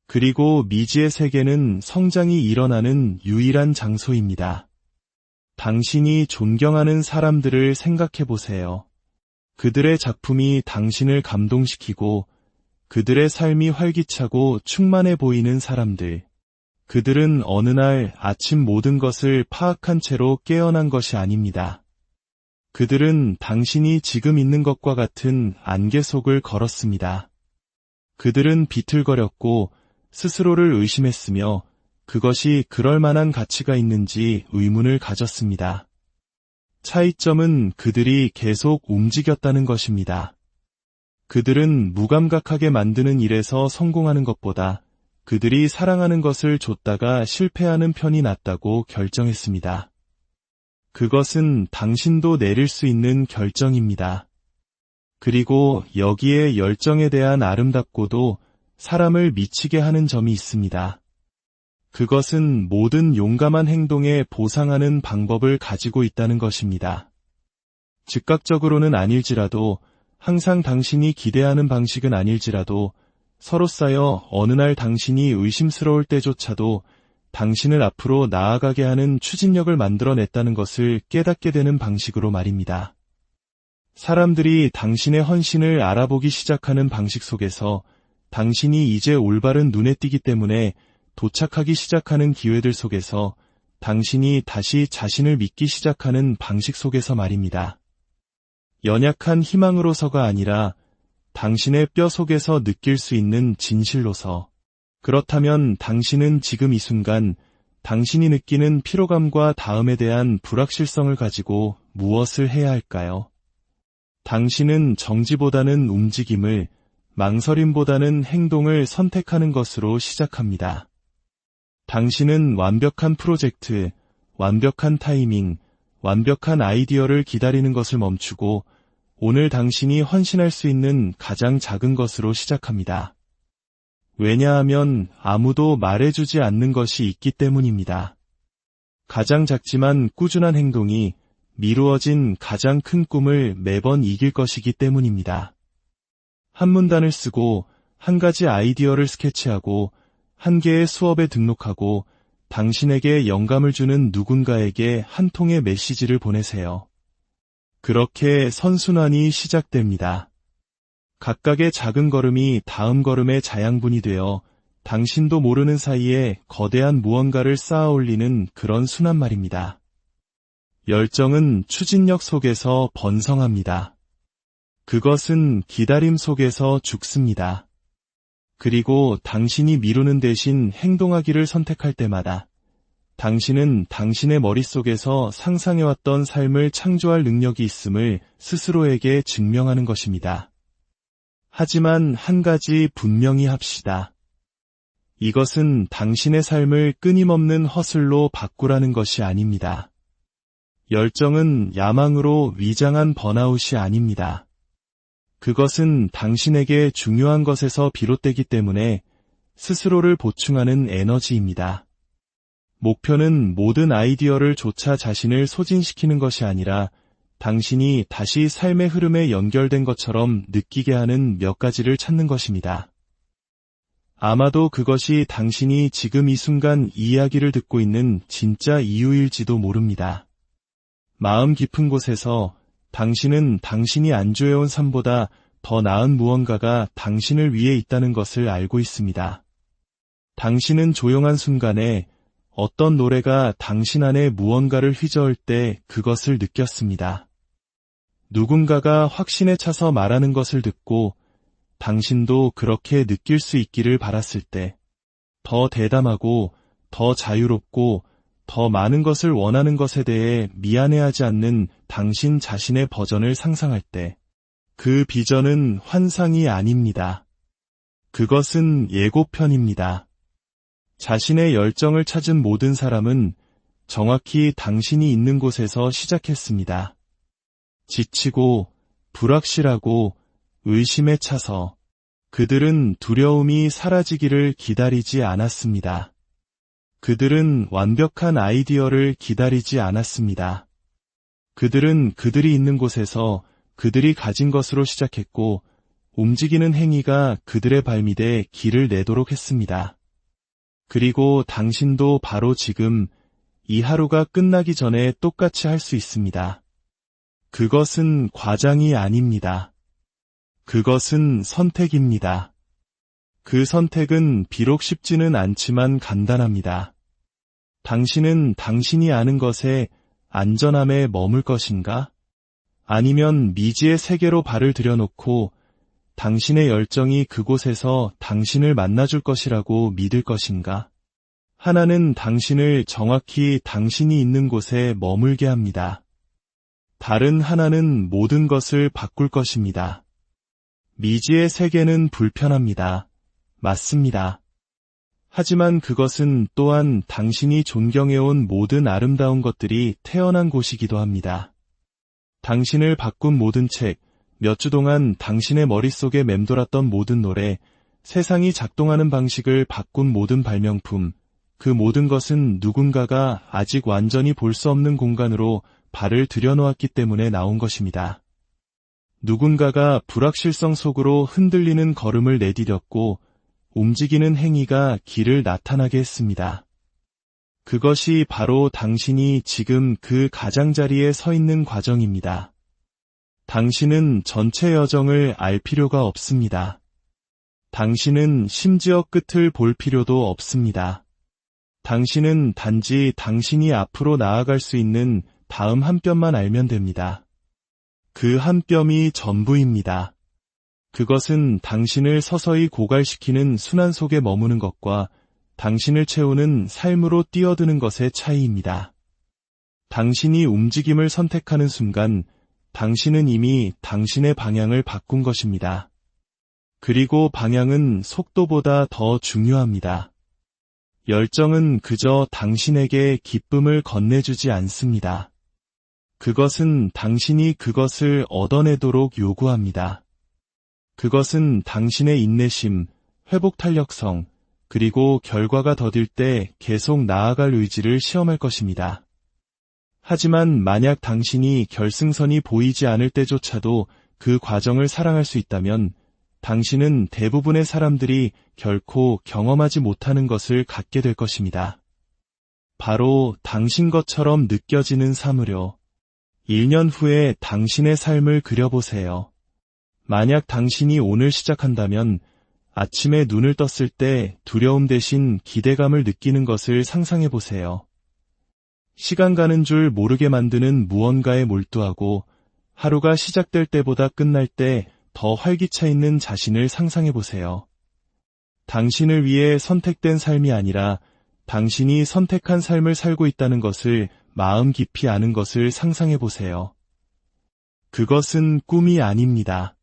그리고 미지의 세계는 성장이 일어나는 유일한 장소입니다. 당신이 존경하는 사람들을 생각해 보세요. 그들의 작품이 당신을 감동시키고 그들의 삶이 활기차고 충만해 보이는 사람들. 그들은 어느 날 아침 모든 것을 파악한 채로 깨어난 것이 아닙니다. 그들은 당신이 지금 있는 것과 같은 안개 속을 걸었습니다. 그들은 비틀거렸고 스스로를 의심했으며 그것이 그럴 만한 가치가 있는지 의문을 가졌습니다. 차이점은 그들이 계속 움직였다는 것입니다. 그들은 무감각하게 만드는 일에서 성공하는 것보다 그들이 사랑하는 것을 줬다가 실패하는 편이 낫다고 결정했습니다. 그것은 당신도 내릴 수 있는 결정입니다. 그리고 여기에 열정에 대한 아름답고도 사람을 미치게 하는 점이 있습니다. 그것은 모든 용감한 행동에 보상하는 방법을 가지고 있다는 것입니다. 즉각적으로는 아닐지라도 항상 당신이 기대하는 방식은 아닐지라도 서로 쌓여 어느 날 당신이 의심스러울 때조차도 당신을 앞으로 나아가게 하는 추진력을 만들어냈다는 것을 깨닫게 되는 방식으로 말입니다. 사람들이 당신의 헌신을 알아보기 시작하는 방식 속에서 당신이 이제 올바른 눈에 띄기 때문에 도착하기 시작하는 기회들 속에서 당신이 다시 자신을 믿기 시작하는 방식 속에서 말입니다. 연약한 희망으로서가 아니라 당신의 뼈 속에서 느낄 수 있는 진실로서. 그렇다면 당신은 지금 이 순간 당신이 느끼는 피로감과 다음에 대한 불확실성을 가지고 무엇을 해야 할까요? 당신은 정지보다는 움직임을, 망설임보다는 행동을 선택하는 것으로 시작합니다. 당신은 완벽한 프로젝트, 완벽한 타이밍, 완벽한 아이디어를 기다리는 것을 멈추고 오늘 당신이 헌신할 수 있는 가장 작은 것으로 시작합니다. 왜냐하면 아무도 말해주지 않는 것이 있기 때문입니다. 가장 작지만 꾸준한 행동이 미루어진 가장 큰 꿈을 매번 이길 것이기 때문입니다. 한 문단을 쓰고 한 가지 아이디어를 스케치하고 한 개의 수업에 등록하고 당신에게 영감을 주는 누군가에게 한 통의 메시지를 보내세요. 그렇게 선순환이 시작됩니다. 각각의 작은 걸음이 다음 걸음의 자양분이 되어 당신도 모르는 사이에 거대한 무언가를 쌓아 올리는 그런 순환 말입니다. 열정은 추진력 속에서 번성합니다. 그것은 기다림 속에서 죽습니다. 그리고 당신이 미루는 대신 행동하기를 선택할 때마다 당신은 당신의 머릿속에서 상상해왔던 삶을 창조할 능력이 있음을 스스로에게 증명하는 것입니다. 하지만 한 가지 분명히 합시다. 이것은 당신의 삶을 끊임없는 허슬로 바꾸라는 것이 아닙니다. 열정은 야망으로 위장한 번아웃이 아닙니다. 그것은 당신에게 중요한 것에서 비롯되기 때문에 스스로를 보충하는 에너지입니다. 목표는 모든 아이디어를 조차 자신을 소진시키는 것이 아니라 당신이 다시 삶의 흐름에 연결된 것처럼 느끼게 하는 몇 가지를 찾는 것입니다. 아마도 그것이 당신이 지금 이 순간 이 이야기를 듣고 있는 진짜 이유일지도 모릅니다. 마음 깊은 곳에서 당신은 당신이 안주해온 삶보다 더 나은 무언가가 당신을 위해 있다는 것을 알고 있습니다. 당신은 조용한 순간에 어떤 노래가 당신 안에 무언가를 휘저을 때 그것을 느꼈습니다. 누군가가 확신에 차서 말하는 것을 듣고 당신도 그렇게 느낄 수 있기를 바랐을 때, 더 대담하고 더 자유롭고 더 많은 것을 원하는 것에 대해 미안해하지 않는 당신 자신의 버전을 상상할 때, 그 비전은 환상이 아닙니다. 그것은 예고편입니다. 자신의 열정을 찾은 모든 사람은 정확히 당신이 있는 곳에서 시작했습니다. 지치고 불확실하고 의심에 차서 그들은 두려움이 사라지기를 기다리지 않았습니다. 그들은 완벽한 아이디어를 기다리지 않았습니다. 그들은 그들이 있는 곳에서 그들이 가진 것으로 시작했고 움직이는 행위가 그들의 발밑에 길을 내도록 했습니다. 그리고 당신도 바로 지금 이 하루가 끝나기 전에 똑같이 할 수 있습니다. 그것은 과장이 아닙니다. 그것은 선택입니다. 그 선택은 비록 쉽지는 않지만 간단합니다. 당신은 당신이 아는 것에 안전함에 머물 것인가? 아니면 미지의 세계로 발을 들여놓고 당신의 열정이 그곳에서 당신을 만나줄 것이라고 믿을 것인가? 하나는 당신을 정확히 당신이 있는 곳에 머물게 합니다. 다른 하나는 모든 것을 바꿀 것입니다. 미지의 세계는 불편합니다. 맞습니다. 하지만 그것은 또한 당신이 존경해온 모든 아름다운 것들이 태어난 곳이기도 합니다. 당신을 바꾼 모든 책, 몇 주 동안 당신의 머릿속에 맴돌았던 모든 노래, 세상이 작동하는 방식을 바꾼 모든 발명품, 그 모든 것은 누군가가 아직 완전히 볼 수 없는 공간으로 발을 들여놓았기 때문에 나온 것입니다. 누군가가 불확실성 속으로 흔들리는 걸음을 내디뎠고 움직이는 행위가 길을 나타나게 했습니다. 그것이 바로 당신이 지금 그 가장자리에 서 있는 과정입니다. 당신은 전체 여정을 알 필요가 없습니다. 당신은 심지어 끝을 볼 필요도 없습니다. 당신은 단지 당신이 앞으로 나아갈 수 있는 다음 한 뼘만 알면 됩니다. 그 한 뼘이 전부입니다. 그것은 당신을 서서히 고갈시키는 순환 속에 머무는 것과 당신을 채우는 삶으로 뛰어드는 것의 차이입니다. 당신이 움직임을 선택하는 순간 당신은 이미 당신의 방향을 바꾼 것입니다. 그리고 방향은 속도보다 더 중요합니다. 열정은 그저 당신에게 기쁨을 건네주지 않습니다. 그것은 당신이 그것을 얻어내도록 요구합니다. 그것은 당신의 인내심, 회복 탄력성, 그리고 결과가 더딜 때 계속 나아갈 의지를 시험할 것입니다. 하지만 만약 당신이 결승선이 보이지 않을 때조차도 그 과정을 사랑할 수 있다면 당신은 대부분의 사람들이 결코 경험하지 못하는 것을 갖게 될 것입니다. 바로 당신 것처럼 느껴지는 삶으로 1년 후에 당신의 삶을 그려보세요. 만약 당신이 오늘 시작한다면 아침에 눈을 떴을 때 두려움 대신 기대감을 느끼는 것을 상상해보세요. 시간 가는 줄 모르게 만드는 무언가에 몰두하고 하루가 시작될 때보다 끝날 때 더 활기차 있는 자신을 상상해보세요. 당신을 위해 선택된 삶이 아니라 당신이 선택한 삶을 살고 있다는 것을 마음 깊이 아는 것을 상상해보세요. 그것은 꿈이 아닙니다.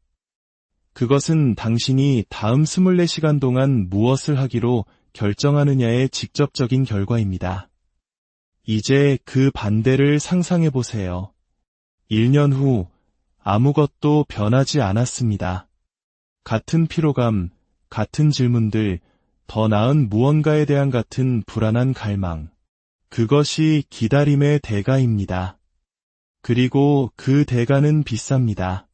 그것은 당신이 다음 24시간 동안 무엇을 하기로 결정하느냐의 직접적인 결과입니다. 이제 그 반대를 상상해보세요. 1년 후, 아무것도 변하지 않았습니다. 같은 피로감, 같은 질문들, 더 나은 무언가에 대한 같은 불안한 갈망. 그것이 기다림의 대가입니다. 그리고 그 대가는 비쌉니다.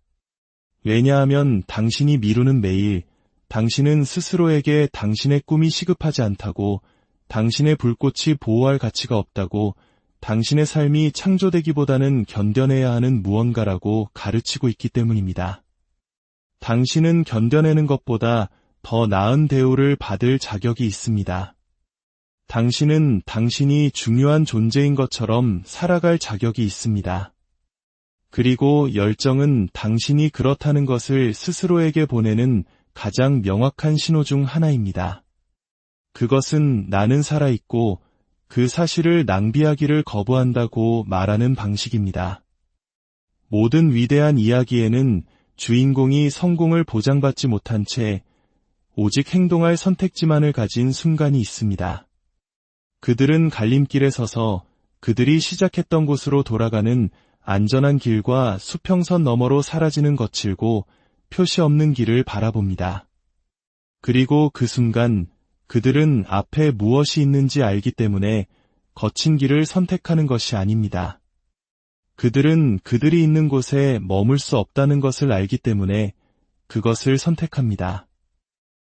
왜냐하면 당신이 미루는 매일, 당신은 스스로에게 당신의 꿈이 시급하지 않다고, 당신의 불꽃이 보호할 가치가 없다고, 당신의 삶이 창조되기보다는 견뎌내야 하는 무언가라고 가르치고 있기 때문입니다. 당신은 견뎌내는 것보다 더 나은 대우를 받을 자격이 있습니다. 당신은 당신이 중요한 존재인 것처럼 살아갈 자격이 있습니다. 그리고 열정은 당신이 그렇다는 것을 스스로에게 보내는 가장 명확한 신호 중 하나입니다. 그것은 나는 살아있고 그 사실을 낭비하기를 거부한다고 말하는 방식입니다. 모든 위대한 이야기에는 주인공이 성공을 보장받지 못한 채 오직 행동할 선택지만을 가진 순간이 있습니다. 그들은 갈림길에 서서 그들이 시작했던 곳으로 돌아가는 안전한 길과 수평선 너머로 사라지는 거칠고 표시 없는 길을 바라봅니다. 그리고 그 순간 그들은 앞에 무엇이 있는지 알기 때문에 거친 길을 선택하는 것이 아닙니다. 그들은 그들이 있는 곳에 머물 수 없다는 것을 알기 때문에 그것을 선택합니다.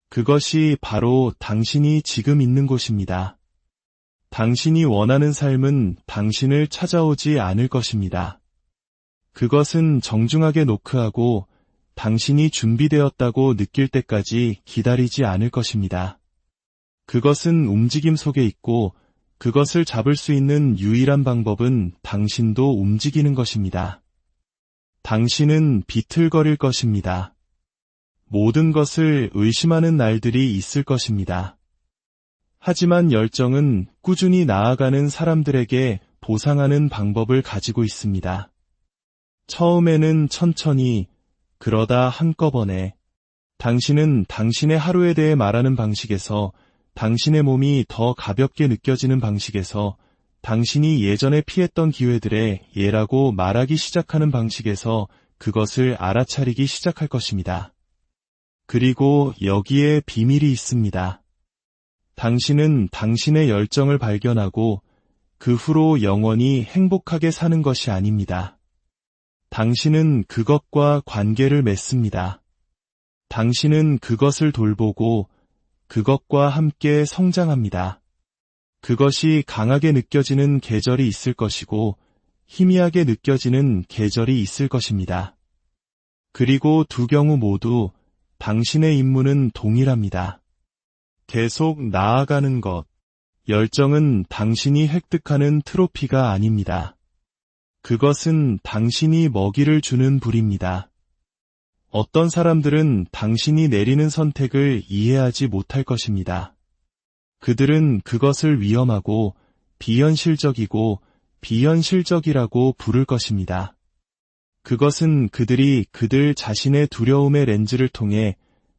그것이 바로 당신이 지금 있는 곳입니다. 당신이 원하는 삶은 당신을 찾아오지 않을 것입니다. 그것은 정중하게 노크하고 당신이 준비되었다고 느낄 때까지 기다리지 않을 것입니다. 그것은 움직임 속에 있고 그것을 잡을 수 있는 유일한 방법은 당신도 움직이는 것입니다. 당신은 비틀거릴 것입니다. 모든 것을 의심하는 날들이 있을 것입니다. 하지만 열정은 꾸준히 나아가는 사람들에게 보상하는 방법을 가지고 있습니다. 처음에는 천천히, 그러다 한꺼번에. 당신은 당신의 하루에 대해 말하는 방식에서, 당신의 몸이 더 가볍게 느껴지는 방식에서, 당신이 예전에 피했던 기회들의 예라고 말하기 시작하는 방식에서 그것을 알아차리기 시작할 것입니다. 그리고 여기에 비밀이 있습니다. 당신은 당신의 열정을 발견하고 그 후로 영원히 행복하게 사는 것이 아닙니다. 당신은 그것과 관계를 맺습니다. 당신은 그것을 돌보고 그것과 함께 성장합니다. 그것이 강하게 느껴지는 계절이 있을 것이고 희미하게 느껴지는 계절이 있을 것입니다. 그리고 두 경우 모두 당신의 임무는 동일합니다. 계속 나아가는 것. 열정은 당신이 획득하는 트로피가 아닙니다. 그것은 당신이 먹이를 주는 불입니다. 어떤 사람들은 당신이 내리는 선택을 이해하지 못할 것입니다. 그들은 그것을 위험하고 비현실적이고 비현실적이라고 부를 것입니다. 그것은 그들이 그들 자신의 두려움의 렌즈를 통해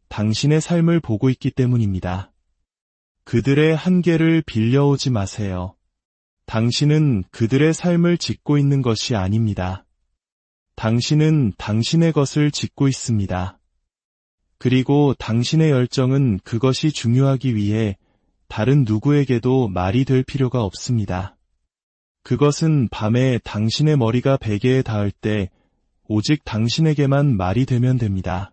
당신의 삶을 보고 있기 때문입니다. 그들의 한계를 빌려오지 마세요. 당신은 그들의 삶을 짓고 있는 것이 아닙니다. 당신은 당신의 것을 짓고 있습니다. 그리고 당신의 열정은 그것이 중요하기 위해 다른 누구에게도 말이 될 필요가 없습니다. 그것은 밤에 당신의 머리가 베개에 닿을 때 오직 당신에게만 말이 되면 됩니다.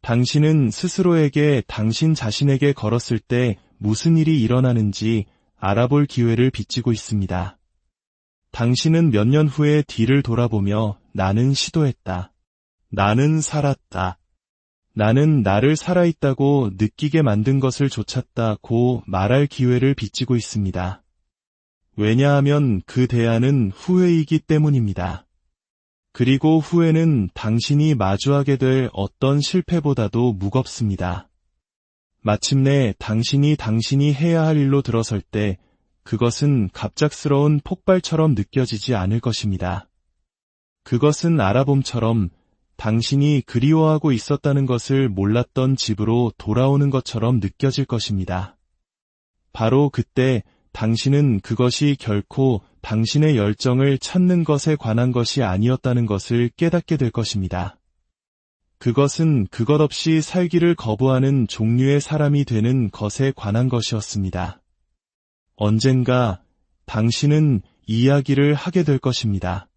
당신은 스스로에게 당신 자신에게 걸었을 때 무슨 일이 일어나는지 알아볼 기회를 빚지고 있습니다. 당신은 몇 년 후에 뒤를 돌아보며 나는 시도했다. 나는 살았다. 나는 나를 살아있다고 느끼게 만든 것을 좇았다고 말할 기회를 빚지고 있습니다. 왜냐하면 그 대안은 후회이기 때문입니다. 그리고 후회는 당신이 마주하게 될 어떤 실패보다도 무겁습니다. 마침내 당신이 해야 할 일로 들어설 때 그것은 갑작스러운 폭발처럼 느껴지지 않을 것입니다. 그것은 알아봄처럼 당신이 그리워하고 있었다는 것을 몰랐던 집으로 돌아오는 것처럼 느껴질 것입니다. 바로 그때 당신은 그것이 결코 당신의 열정을 찾는 것에 관한 것이 아니었다는 것을 깨닫게 될 것입니다. 그것은 그것 없이 살기를 거부하는 종류의 사람이 되는 것에 관한 것이었습니다. 언젠가 당신은 이야기를 하게 될 것입니다.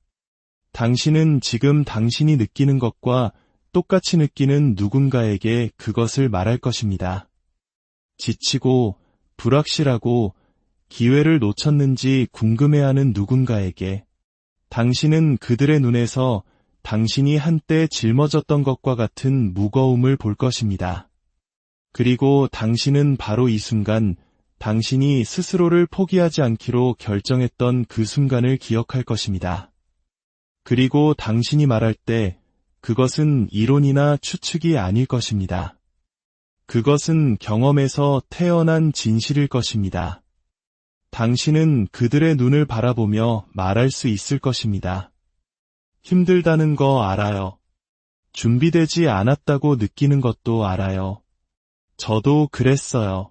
당신은 지금 당신이 느끼는 것과 똑같이 느끼는 누군가에게 그것을 말할 것입니다. 지치고 불확실하고 기회를 놓쳤는지 궁금해하는 누군가에게 당신은 그들의 눈에서 당신이 한때 짊어졌던 것과 같은 무거움을 볼 것입니다. 그리고 당신은 바로 이 순간 당신이 스스로를 포기하지 않기로 결정했던 그 순간을 기억할 것입니다. 그리고 당신이 말할 때 그것은 이론이나 추측이 아닐 것입니다. 그것은 경험에서 태어난 진실일 것입니다. 당신은 그들의 눈을 바라보며 말할 수 있을 것입니다. 힘들다는 거 알아요. 준비되지 않았다고 느끼는 것도 알아요. 저도 그랬어요.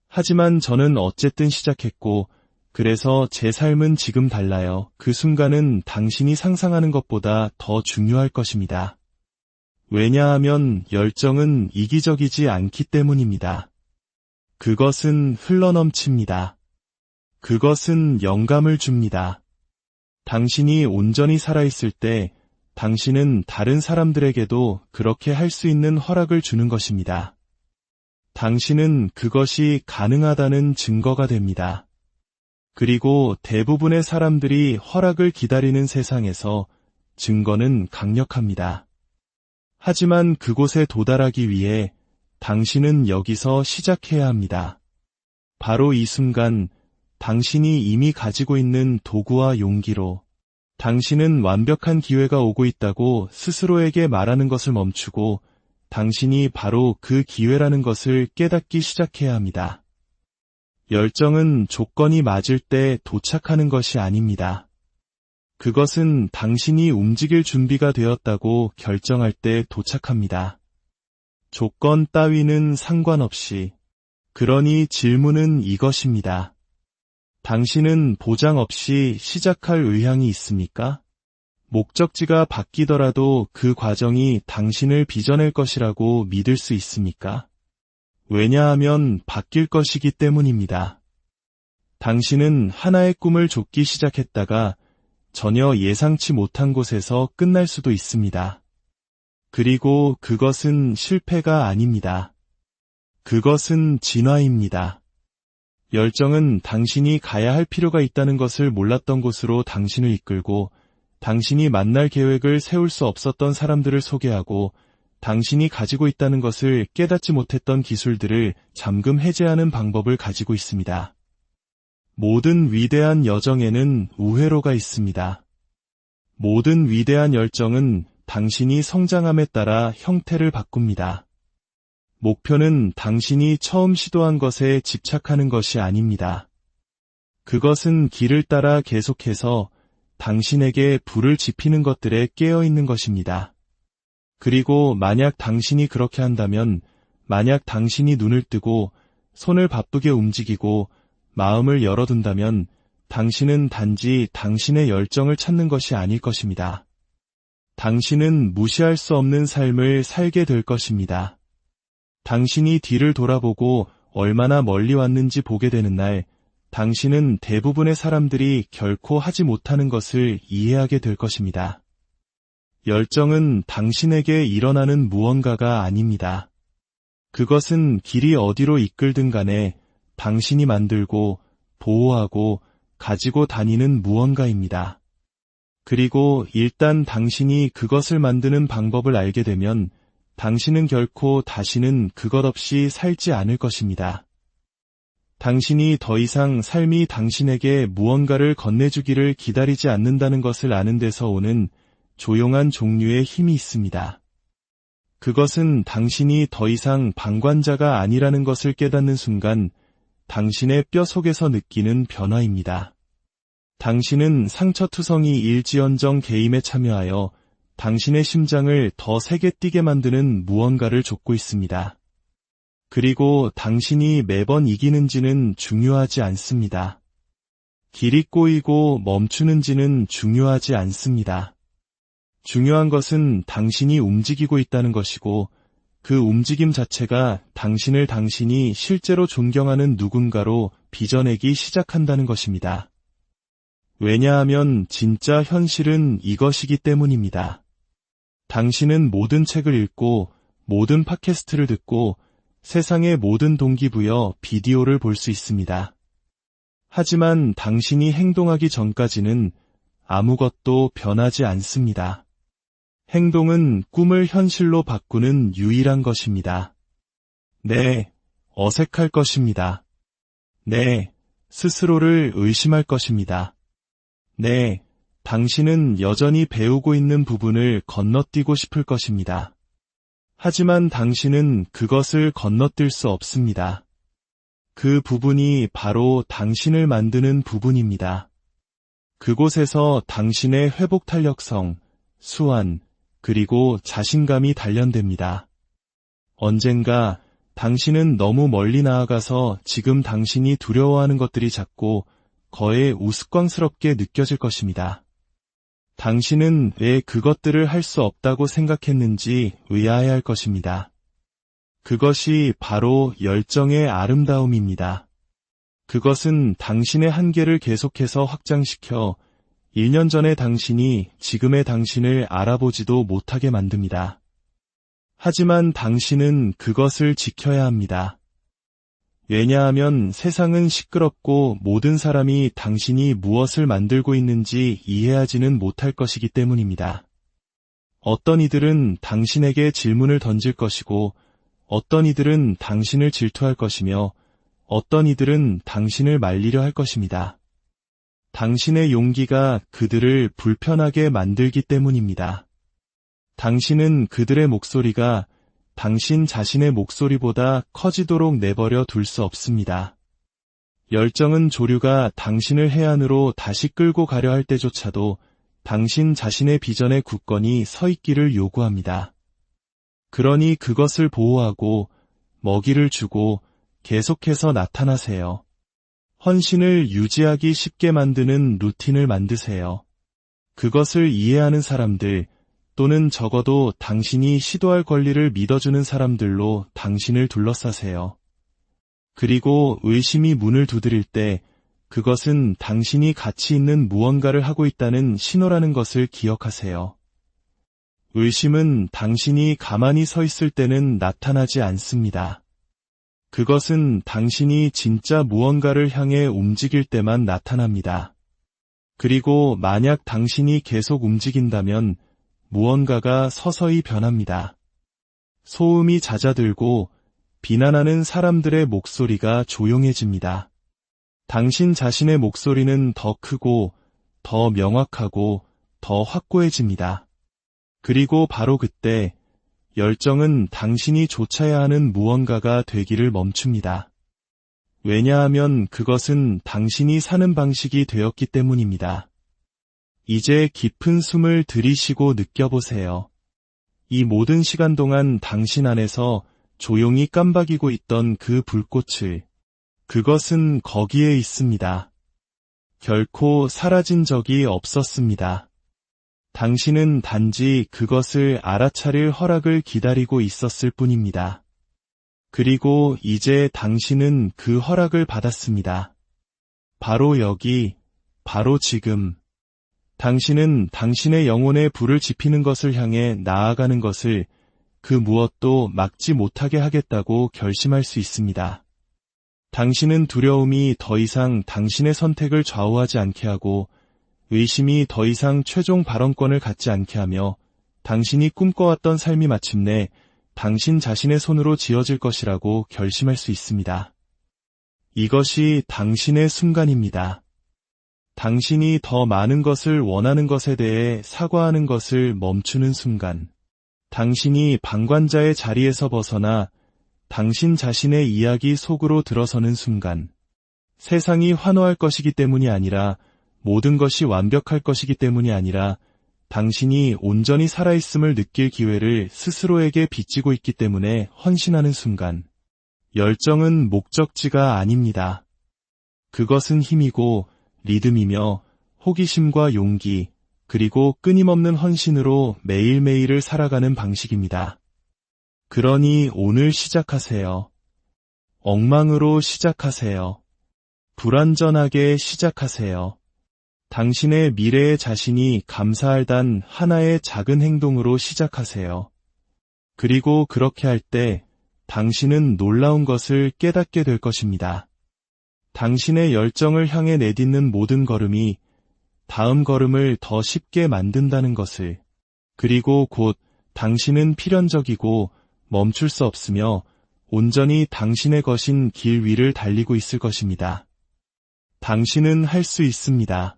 하지만 저는 어쨌든 시작했고, 그래서 제 삶은 지금 달라요. 그 순간은 당신이 상상하는 것보다 더 중요할 것입니다. 왜냐하면 열정은 이기적이지 않기 때문입니다. 그것은 흘러넘칩니다. 그것은 영감을 줍니다. 당신이 온전히 살아있을 때 당신은 다른 사람들에게도 그렇게 할 수 있는 허락을 주는 것입니다. 당신은 그것이 가능하다는 증거가 됩니다. 그리고 대부분의 사람들이 허락을 기다리는 세상에서 증거는 강력합니다. 하지만 그곳에 도달하기 위해 당신은 여기서 시작해야 합니다. 바로 이 순간 당신이 이미 가지고 있는 도구와 용기로 당신은 완벽한 기회가 오고 있다고 스스로에게 말하는 것을 멈추고 당신이 바로 그 기회라는 것을 깨닫기 시작해야 합니다. 열정은 조건이 맞을 때 도착하는 것이 아닙니다. 그것은 당신이 움직일 준비가 되었다고 결정할 때 도착합니다. 조건 따위는 상관없이. 그러니 질문은 이것입니다. 당신은 보장 없이 시작할 의향이 있습니까? 목적지가 바뀌더라도 그 과정이 당신을 빚어낼 것이라고 믿을 수 있습니까? 왜냐하면 바뀔 것이기 때문입니다. 당신은 하나의 꿈을 쫓기 시작했다가 전혀 예상치 못한 곳에서 끝날 수도 있습니다. 그리고 그것은 실패가 아닙니다. 그것은 진화입니다. 열정은 당신이 가야 할 필요가 있다는 것을 몰랐던 곳으로 당신을 이끌고 당신이 만날 계획을 세울 수 없었던 사람들을 소개하고 당신이 가지고 있다는 것을 깨닫지 못했던 기술들을 잠금 해제하는 방법을 가지고 있습니다. 모든 위대한 여정에는 우회로가 있습니다. 모든 위대한 열정은 당신이 성장함에 따라 형태를 바꿉니다. 목표는 당신이 처음 시도한 것에 집착하는 것이 아닙니다. 그것은 길을 따라 계속해서 당신에게 불을 지피는 것들에 깨어있는 것입니다. 그리고 만약 당신이 그렇게 한다면, 만약 당신이 눈을 뜨고 손을 바쁘게 움직이고 마음을 열어둔다면 당신은 단지 당신의 열정을 찾는 것이 아닐 것입니다. 당신은 무시할 수 없는 삶을 살게 될 것입니다. 당신이 뒤를 돌아보고 얼마나 멀리 왔는지 보게 되는 날, 당신은 대부분의 사람들이 결코 하지 못하는 것을 이해하게 될 것입니다. 열정은 당신에게 일어나는 무언가가 아닙니다. 그것은 길이 어디로 이끌든 간에 당신이 만들고 보호하고 가지고 다니는 무언가입니다. 그리고 일단 당신이 그것을 만드는 방법을 알게 되면 당신은 결코 다시는 그것 없이 살지 않을 것입니다. 당신이 더 이상 삶이 당신에게 무언가를 건네주기를 기다리지 않는다는 것을 아는 데서 오는 조용한 종류의 힘이 있습니다. 그것은 당신이 더 이상 방관자가 아니라는 것을 깨닫는 순간 당신의 뼈 속에서 느끼는 변화입니다. 당신은 상처투성이 일지언정 게임에 참여하여 당신의 심장을 더 세게 뛰게 만드는 무언가를 좇고 있습니다. 그리고 당신이 매번 이기는지는 중요하지 않습니다. 길이 꼬이고 멈추는지는 중요하지 않습니다. 중요한 것은 당신이 움직이고 있다는 것이고 그 움직임 자체가 당신을 당신이 실제로 존경하는 누군가로 빚어내기 시작한다는 것입니다. 왜냐하면 진짜 현실은 이것이기 때문입니다. 당신은 모든 책을 읽고 모든 팟캐스트를 듣고 세상의 모든 동기부여 비디오를 볼 수 있습니다. 하지만 당신이 행동하기 전까지는 아무것도 변하지 않습니다. 행동은 꿈을 현실로 바꾸는 유일한 것입니다. 네, 어색할 것입니다. 네, 스스로를 의심할 것입니다. 네, 당신은 여전히 배우고 있는 부분을 건너뛰고 싶을 것입니다. 하지만 당신은 그것을 건너뛸 수 없습니다. 그 부분이 바로 당신을 만드는 부분입니다. 그곳에서 당신의 회복 탄력성, 수완, 그리고 자신감이 단련됩니다. 언젠가 당신은 너무 멀리 나아가서 지금 당신이 두려워하는 것들이 작고 거의 우스꽝스럽게 느껴질 것입니다. 당신은 왜 그것들을 할 수 없다고 생각했는지 의아해할 것입니다. 그것이 바로 열정의 아름다움입니다. 그것은 당신의 한계를 계속해서 확장시켜 1년 전의 당신이 지금의 당신을 알아보지도 못하게 만듭니다. 하지만 당신은 그것을 지켜야 합니다. 왜냐하면 세상은 시끄럽고 모든 사람이 당신이 무엇을 만들고 있는지 이해하지는 못할 것이기 때문입니다. 어떤 이들은 당신에게 질문을 던질 것이고 어떤 이들은 당신을 질투할 것이며 어떤 이들은 당신을 말리려 할 것입니다. 당신의 용기가 그들을 불편하게 만들기 때문입니다. 당신은 그들의 목소리가 당신 자신의 목소리보다 커지도록 내버려 둘 수 없습니다. 열정은 조류가 당신을 해안으로 다시 끌고 가려 할 때조차도 당신 자신의 비전에 굳건히 서 있기를 요구합니다. 그러니 그것을 보호하고 먹이를 주고 계속해서 나타나세요. 헌신을 유지하기 쉽게 만드는 루틴을 만드세요. 그것을 이해하는 사람들, 또는 적어도 당신이 시도할 권리를 믿어주는 사람들로 당신을 둘러싸세요. 그리고 의심이 문을 두드릴 때 그것은 당신이 가치 있는 무언가를 하고 있다는 신호라는 것을 기억하세요. 의심은 당신이 가만히 서 있을 때는 나타나지 않습니다. 그것은 당신이 진짜 무언가를 향해 움직일 때만 나타납니다. 그리고 만약 당신이 계속 움직인다면 무언가가 서서히 변합니다. 소음이 잦아들고 비난하는 사람들의 목소리가 조용해집니다. 당신 자신의 목소리는 더 크고 더 명확하고 더 확고해집니다. 그리고 바로 그때 열정은 당신이 좇아야 하는 무언가가 되기를 멈춥니다. 왜냐하면 그것은 당신이 사는 방식이 되었기 때문입니다. 이제 깊은 숨을 들이쉬고 느껴보세요. 이 모든 시간 동안 당신 안에서 조용히 깜박이고 있던 그 불꽃을, 그것은 거기에 있습니다. 결코 사라진 적이 없었습니다. 당신은 단지 그것을 알아차릴 허락을 기다리고 있었을 뿐입니다. 그리고 이제 당신은 그 허락을 받았습니다. 바로 여기, 바로 지금. 당신은 당신의 영혼에 불을 지피는 것을 향해 나아가는 것을 그 무엇도 막지 못하게 하겠다고 결심할 수 있습니다. 당신은 두려움이 더 이상 당신의 선택을 좌우하지 않게 하고 의심이 더 이상 최종 발언권을 갖지 않게 하며 당신이 꿈꿔왔던 삶이 마침내 당신 자신의 손으로 지어질 것이라고 결심할 수 있습니다. 이것이 당신의 순간입니다. 당신이 더 많은 것을 원하는 것에 대해 사과하는 것을 멈추는 순간, 당신이 방관자의 자리에서 벗어나 당신 자신의 이야기 속으로 들어서는 순간, 세상이 환호할 것이기 때문이 아니라 모든 것이 완벽할 것이기 때문이 아니라 당신이 온전히 살아있음을 느낄 기회를 스스로에게 빚지고 있기 때문에 헌신하는 순간, 열정은 목적지가 아닙니다. 그것은 힘이고 리듬이며 호기심과 용기, 그리고 끊임없는 헌신으로 매일매일을 살아가는 방식입니다. 그러니 오늘 시작하세요. 엉망으로 시작하세요. 불완전하게 시작하세요. 당신의 미래의 자신이 감사할 단 하나의 작은 행동으로 시작하세요. 그리고 그렇게 할 때 당신은 놀라운 것을 깨닫게 될 것입니다. 당신의 열정을 향해 내딛는 모든 걸음이 다음 걸음을 더 쉽게 만든다는 것을, 그리고 곧 당신은 필연적이고 멈출 수 없으며 온전히 당신의 것인 길 위를 달리고 있을 것입니다. 당신은 할 수 있습니다.